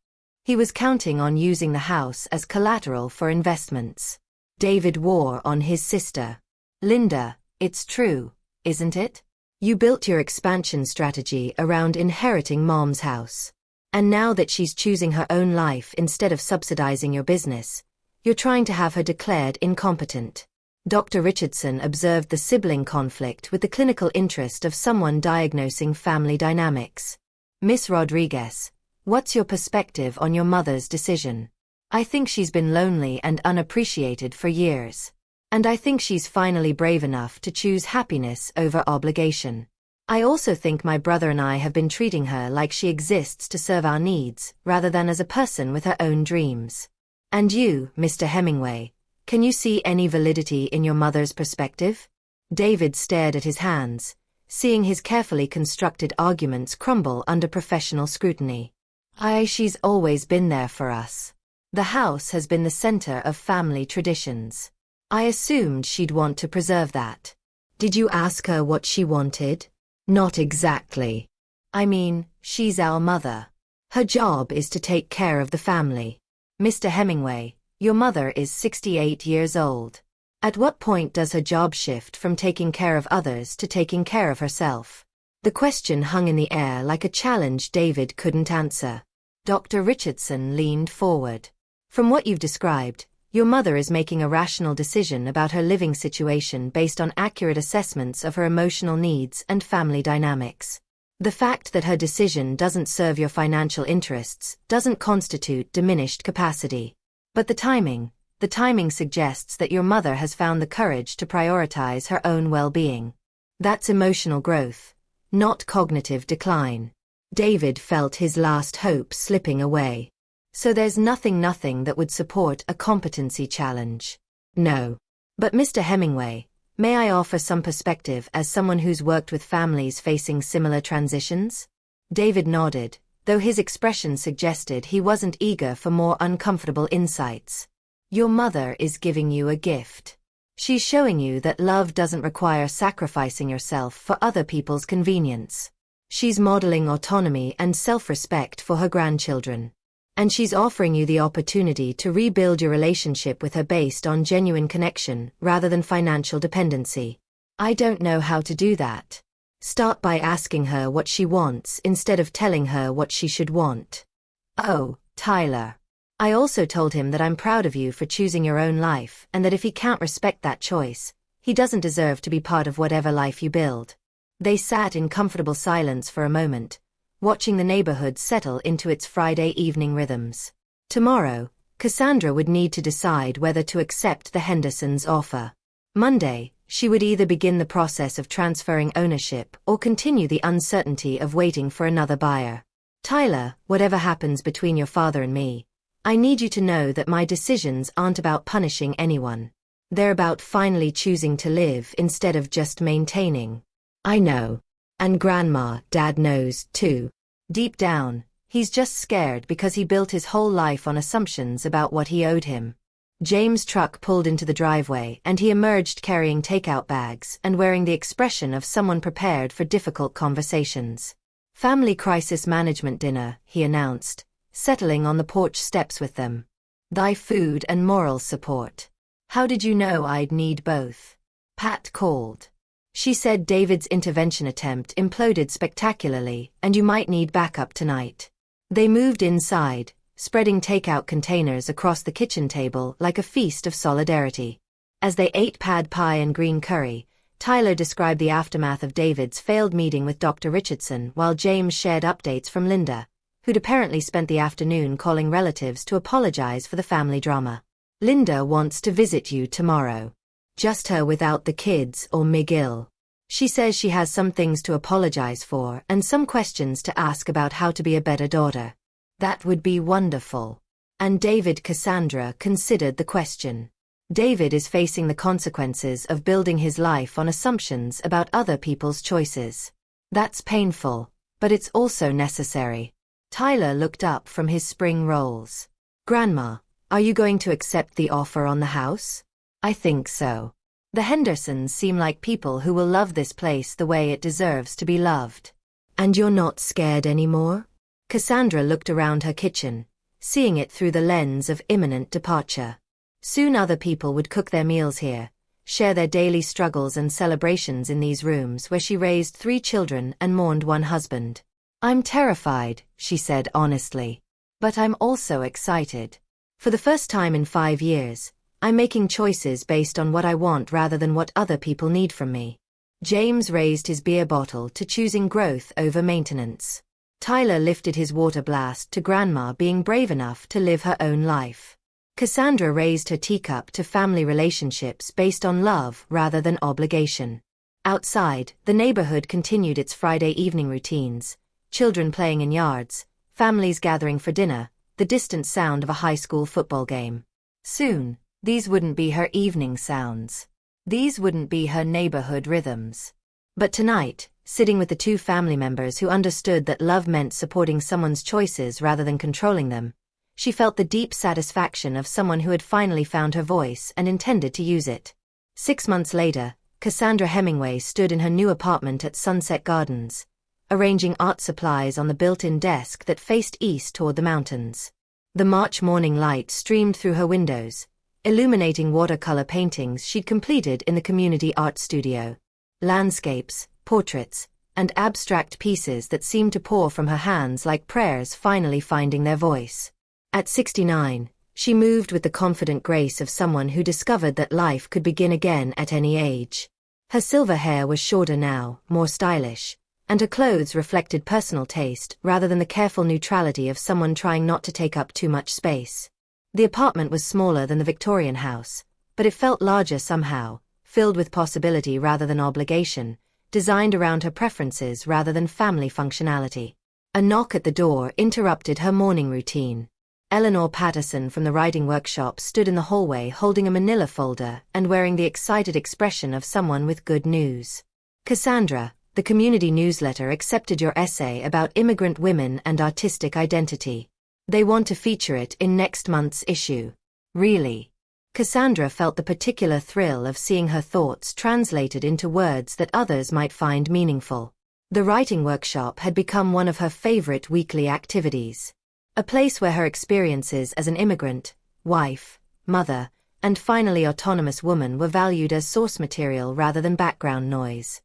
He was counting on using the house as collateral for investments. David wore on his sister. Linda, it's true, isn't it? You built your expansion strategy around inheriting Mom's house. And now that she's choosing her own life instead of subsidizing your business, you're trying to have her declared incompetent. Dr. Richardson observed the sibling conflict with the clinical interest of someone diagnosing family dynamics. Miss Rodriguez, what's your perspective on your mother's decision? I think she's been lonely and unappreciated for years. And I think she's finally brave enough to choose happiness over obligation. I also think my brother and I have been treating her like she exists to serve our needs, rather than as a person with her own dreams. And you, Mr. Hemingway, can you see any validity in your mother's perspective? David stared at his hands, seeing his carefully constructed arguments crumble under professional scrutiny. She's always been there for us. The house has been the center of family traditions. I assumed she'd want to preserve that. Did you ask her what she wanted? Not exactly. I mean, she's our mother. Her job is to take care of the family. Mr. Hemingway, your mother is 68 years old. At what point does her job shift from taking care of others to taking care of herself? The question hung in the air like a challenge David couldn't answer. Dr. Richardson leaned forward. From what you've described, your mother is making a rational decision about her living situation based on accurate assessments of her emotional needs and family dynamics. The fact that her decision doesn't serve your financial interests doesn't constitute diminished capacity. But the timing suggests that your mother has found the courage to prioritize her own well-being. That's emotional growth, not cognitive decline. David felt his last hope slipping away. So there's nothing that would support a competency challenge. No. But Mr. Hemingway, may I offer some perspective as someone who's worked with families facing similar transitions? David nodded, though his expression suggested he wasn't eager for more uncomfortable insights. Your mother is giving you a gift. She's showing you that love doesn't require sacrificing yourself for other people's convenience. She's modeling autonomy and self-respect for her grandchildren. And she's offering you the opportunity to rebuild your relationship with her based on genuine connection rather than financial dependency. I don't know how to do that. Start by asking her what she wants instead of telling her what she should want. Oh, Tyler. I also told him that I'm proud of you for choosing your own life and that if he can't respect that choice, he doesn't deserve to be part of whatever life you build. They sat in comfortable silence for a moment, watching the neighborhood settle into its Friday evening rhythms. Tomorrow, Cassandra would need to decide whether to accept the Hendersons' offer. Monday, she would either begin the process of transferring ownership or continue the uncertainty of waiting for another buyer. Tyler, whatever happens between your father and me, I need you to know that my decisions aren't about punishing anyone. They're about finally choosing to live instead of just maintaining. I know. And Grandma, Dad knows, too. Deep down, he's just scared because he built his whole life on assumptions about what he owed him. James' truck pulled into the driveway and he emerged carrying takeout bags and wearing the expression of someone prepared for difficult conversations. Family crisis management dinner, he announced, settling on the porch steps with them. Thy food and moral support. How did you know I'd need both? Pat called. She said David's intervention attempt imploded spectacularly and you might need backup tonight. They moved inside, spreading takeout containers across the kitchen table like a feast of solidarity. As they ate pad pie and green curry, Tyler described the aftermath of David's failed meeting with Dr. Richardson while James shared updates from Linda, who'd apparently spent the afternoon calling relatives to apologize for the family drama. Linda wants to visit you tomorrow. Just her without the kids or McGill. She says she has some things to apologize for and some questions to ask about how to be a better daughter. That would be wonderful. And Cassandra considered the question. David is facing the consequences of building his life on assumptions about other people's choices. That's painful, but it's also necessary. Tyler looked up from his spring rolls. Grandma, are you going to accept the offer on the house? I think so. The Hendersons seem like people who will love this place the way it deserves to be loved. And you're not scared anymore? Cassandra looked around her kitchen, seeing it through the lens of imminent departure. Soon other people would cook their meals here, share their daily struggles and celebrations in these rooms where she raised 3 children and mourned one husband. I'm terrified, she said honestly. But I'm also excited. For the first time in 5 years, I'm making choices based on what I want rather than what other people need from me. James raised his beer bottle to choosing growth over maintenance. Tyler lifted his water blast to Grandma being brave enough to live her own life. Cassandra raised her teacup to family relationships based on love rather than obligation. Outside, the neighborhood continued its Friday evening routines, children playing in yards, families gathering for dinner, the distant sound of a high school football game. Soon, these wouldn't be her evening sounds. These wouldn't be her neighborhood rhythms. But tonight, sitting with the 2 family members who understood that love meant supporting someone's choices rather than controlling them, she felt the deep satisfaction of someone who had finally found her voice and intended to use it. 6 months later, Cassandra Hemingway stood in her new apartment at Sunset Gardens, arranging art supplies on the built-in desk that faced east toward the mountains. The March morning light streamed through her windows, illuminating watercolor paintings she'd completed in the community art studio. Landscapes, portraits, and abstract pieces that seemed to pour from her hands like prayers finally finding their voice. At 69, she moved with the confident grace of someone who discovered that life could begin again at any age. Her silver hair was shorter now, more stylish, and her clothes reflected personal taste rather than the careful neutrality of someone trying not to take up too much space. The apartment was smaller than the Victorian house, but it felt larger somehow, filled with possibility rather than obligation, designed around her preferences rather than family functionality. A knock at the door interrupted her morning routine. Eleanor Patterson from the writing workshop stood in the hallway holding a manila folder and wearing the excited expression of someone with good news. "Cassandra, the community newsletter accepted your essay about immigrant women and artistic identity. They want to feature it in next month's issue." "Really?" Cassandra felt the particular thrill of seeing her thoughts translated into words that others might find meaningful. The writing workshop had become one of her favorite weekly activities. A place where her experiences as an immigrant, wife, mother, and finally autonomous woman were valued as source material rather than background noise.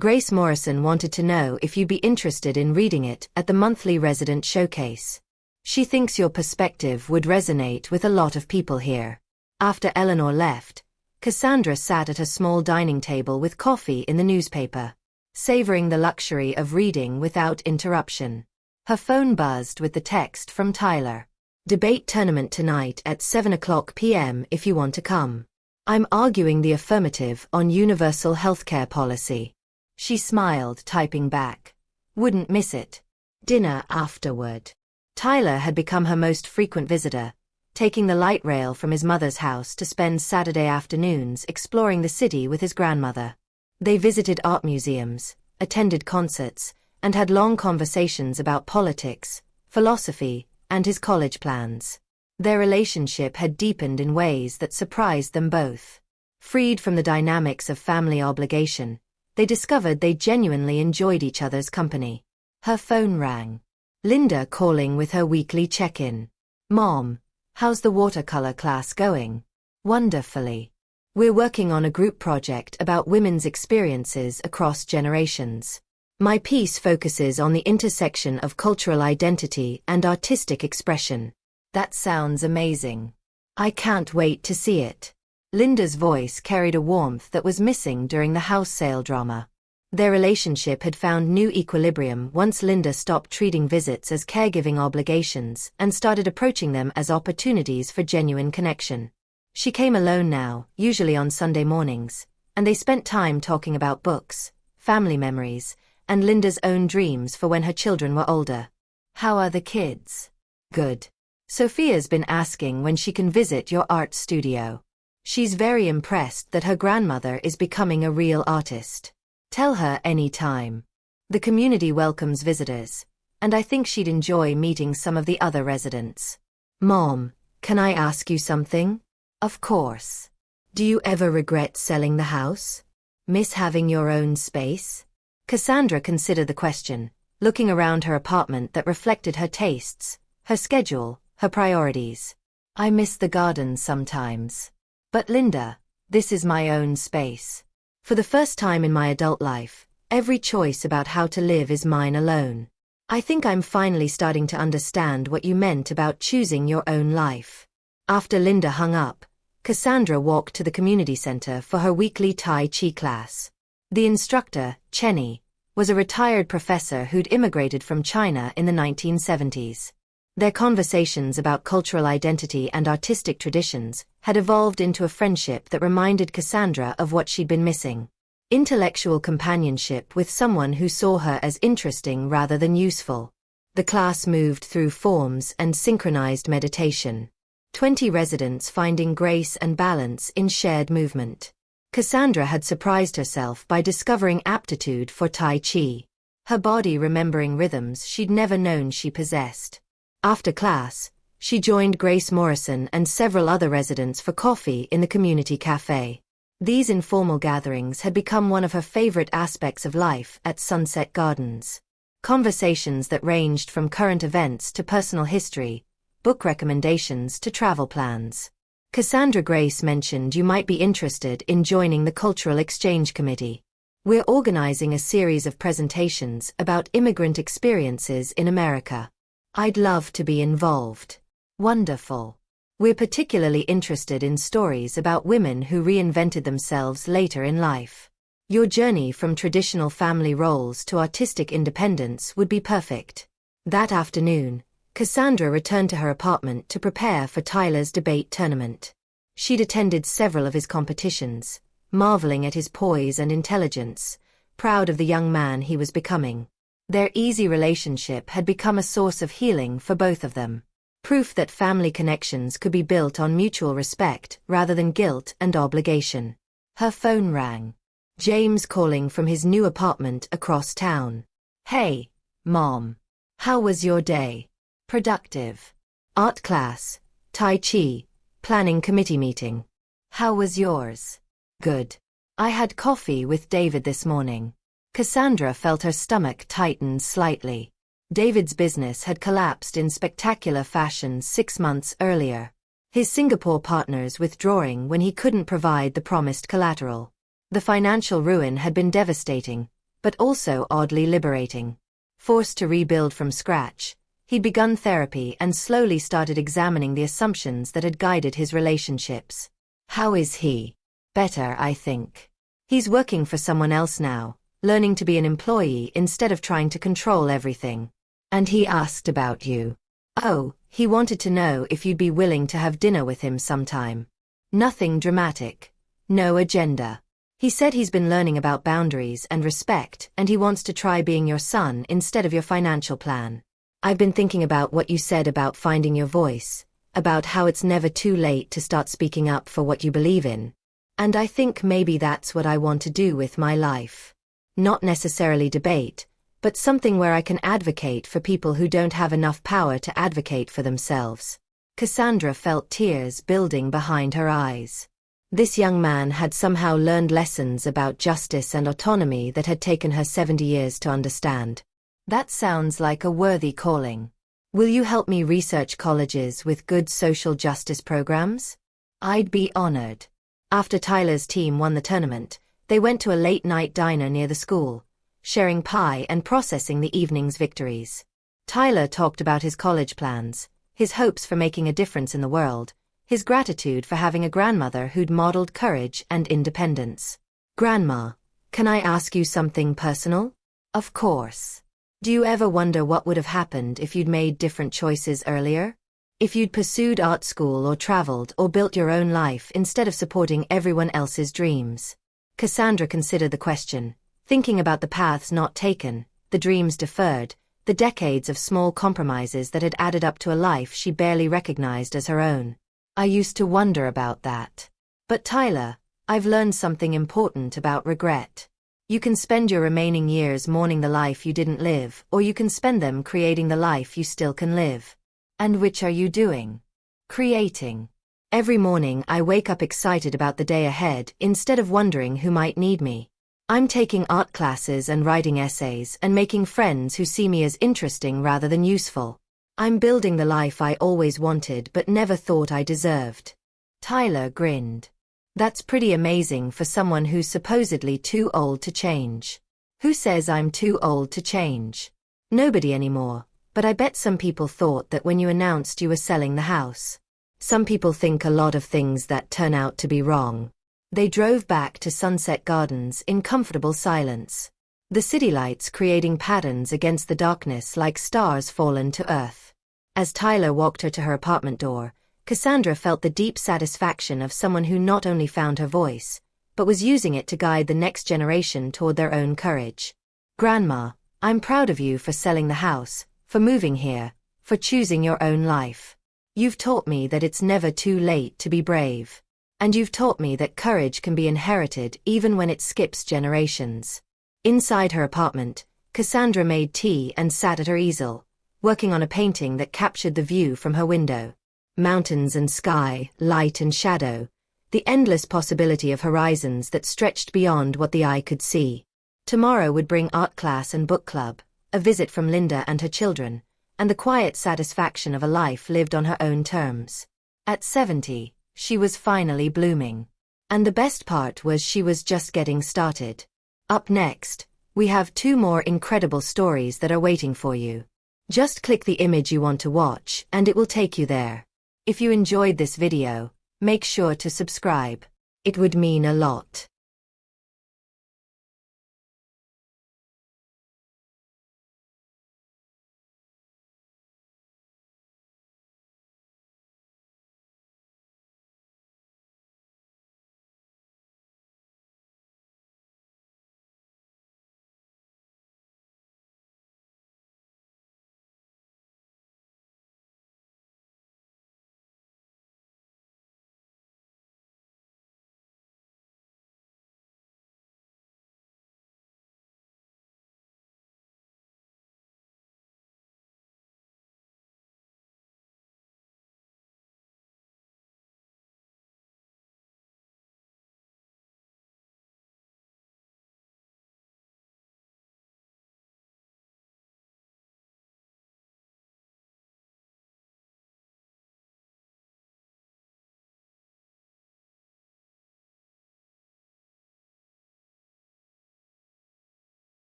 Grace Morrison wanted to know if you'd be interested in reading it at the monthly resident showcase. "She thinks your perspective would resonate with a lot of people here." After Eleanor left, Cassandra sat at a small dining table with coffee in the newspaper, savoring the luxury of reading without interruption. Her phone buzzed with the text from Tyler. "Debate tournament tonight at 7:00 p.m. if you want to come. I'm arguing the affirmative on universal healthcare policy." She smiled, typing back. "Wouldn't miss it." Dinner afterward. Tyler had become her most frequent visitor, taking the light rail from his mother's house to spend Saturday afternoons exploring the city with his grandmother. They visited art museums, attended concerts, and had long conversations about politics, philosophy, and his college plans. Their relationship had deepened in ways that surprised them both. Freed from the dynamics of family obligation, they discovered they genuinely enjoyed each other's company. Her phone rang. Linda calling with her weekly check-in. "Mom, how's the watercolor class going?" "Wonderfully. We're working on a group project about women's experiences across generations. My piece focuses on the intersection of cultural identity and artistic expression." "That sounds amazing. I can't wait to see it." Linda's voice carried a warmth that was missing during the house sale drama. Their relationship had found new equilibrium once Linda stopped treating visits as caregiving obligations and started approaching them as opportunities for genuine connection. She came alone now, usually on Sunday mornings, and they spent time talking about books, family memories, and Linda's own dreams for when her children were older. "How are the kids?" "Good. Sophia's been asking when she can visit your art studio. She's very impressed that her grandmother is becoming a real artist. Tell her any time. The community welcomes visitors, and I think she'd enjoy meeting some of the other residents." "Mom, can I ask you something?" "Of course. Do you ever regret selling the house? Miss having your own space?" Cassandra considered the question, looking around her apartment that reflected her tastes, her schedule, her priorities. "I miss the garden sometimes. But Linda, this is my own space. For the first time in my adult life, every choice about how to live is mine alone. I think I'm finally starting to understand what you meant about choosing your own life." After Linda hung up, Cassandra walked to the community center for her weekly Tai Chi class. The instructor, Chenny, was a retired professor who'd immigrated from China in the 1970s. Their conversations about cultural identity and artistic traditions had evolved into a friendship that reminded Cassandra of what she'd been missing. Intellectual companionship with someone who saw her as interesting rather than useful. The class moved through forms and synchronized meditation. 20 residents finding grace and balance in shared movement. Cassandra had surprised herself by discovering aptitude for Tai Chi, her body remembering rhythms she'd never known she possessed. After class, she joined Grace Morrison and several other residents for coffee in the community cafe. These informal gatherings had become one of her favorite aspects of life at Sunset Gardens. Conversations that ranged from current events to personal history, book recommendations to travel plans. Cassandra Grace mentioned you might be interested in joining the Cultural Exchange Committee. We're organizing a series of presentations about immigrant experiences in America. I'd love to be involved. Wonderful. We're particularly interested in stories about women who reinvented themselves later in life. Your journey from traditional family roles to artistic independence would be perfect. That afternoon, Cassandra returned to her apartment to prepare for Tyler's debate tournament. She'd attended several of his competitions, marveling at his poise and intelligence, proud of the young man he was becoming. Their easy relationship had become a source of healing for both of them. Proof that family connections could be built on mutual respect rather than guilt and obligation. Her phone rang. James calling from his new apartment across town. Hey, Mom. How was your day? Productive. Art class, Tai Chi, planning committee meeting. How was yours? Good. I had coffee with David this morning. Cassandra felt her stomach tighten slightly. David's business had collapsed in spectacular fashion 6 months earlier. His Singapore partners withdrawing when he couldn't provide the promised collateral. The financial ruin had been devastating, but also oddly liberating. Forced to rebuild from scratch, he'd begun therapy and slowly started examining the assumptions that had guided his relationships. How is he? Better, I think. He's working for someone else now, learning to be an employee instead of trying to control everything. And he asked about you. Oh, he wanted to know if you'd be willing to have dinner with him sometime. Nothing dramatic. No agenda. He said he's been learning about boundaries and respect, and he wants to try being your son instead of your financial plan. I've been thinking about what you said about finding your voice, about how it's never too late to start speaking up for what you believe in. And I think maybe that's what I want to do with my life. Not necessarily debate, but something where I can advocate for people who don't have enough power to advocate for themselves. Cassandra felt tears building behind her eyes. This young man had somehow learned lessons about justice and autonomy that had taken her 70 years to understand. That sounds like a worthy calling. Will you help me research colleges with good social justice programs? I'd be honored. After Tyler's team won the tournament, they went to a late-night diner near the school, sharing pie and processing the evening's victories. Tyler talked about his college plans, his hopes for making a difference in the world, his gratitude for having a grandmother who'd modeled courage and independence. Grandma, can I ask you something personal? Of course. Do you ever wonder what would have happened if you'd made different choices earlier? If you'd pursued art school or traveled or built your own life instead of supporting everyone else's dreams? Cassandra considered the question, thinking about the paths not taken, the dreams deferred, the decades of small compromises that had added up to a life she barely recognized as her own. I used to wonder about that. But Tyler, I've learned something important about regret. You can spend your remaining years mourning the life you didn't live, or you can spend them creating the life you still can live. And which are you doing? Creating. Every morning I wake up excited about the day ahead instead of wondering who might need me. I'm taking art classes and writing essays and making friends who see me as interesting rather than useful. I'm building the life I always wanted but never thought I deserved. Tyler grinned. That's pretty amazing for someone who's supposedly too old to change. Who says I'm too old to change? Nobody anymore, but I bet some people thought that when you announced you were selling the house. Some people think a lot of things that turn out to be wrong. They drove back to Sunset Gardens in comfortable silence. The city lights creating patterns against the darkness like stars fallen to earth. As Tyler walked her to her apartment door, Cassandra felt the deep satisfaction of someone who not only found her voice, but was using it to guide the next generation toward their own courage. Grandma, I'm proud of you for selling the house, for moving here, for choosing your own life. You've taught me that it's never too late to be brave. And you've taught me that courage can be inherited even when it skips generations. Inside her apartment, Cassandra made tea and sat at her easel, working on a painting that captured the view from her window. Mountains and sky, light and shadow, The endless possibility of horizons that stretched beyond what the eye could see. Tomorrow would bring art class and book club, a visit from Linda and her children, and the quiet satisfaction of a life lived on her own terms. At 70, she was finally blooming. And the best part was she was just getting started. Up next, we have 2 more incredible stories that are waiting for you. Just click the image you want to watch and it will take you there. If you enjoyed this video, make sure to subscribe. It would mean a lot.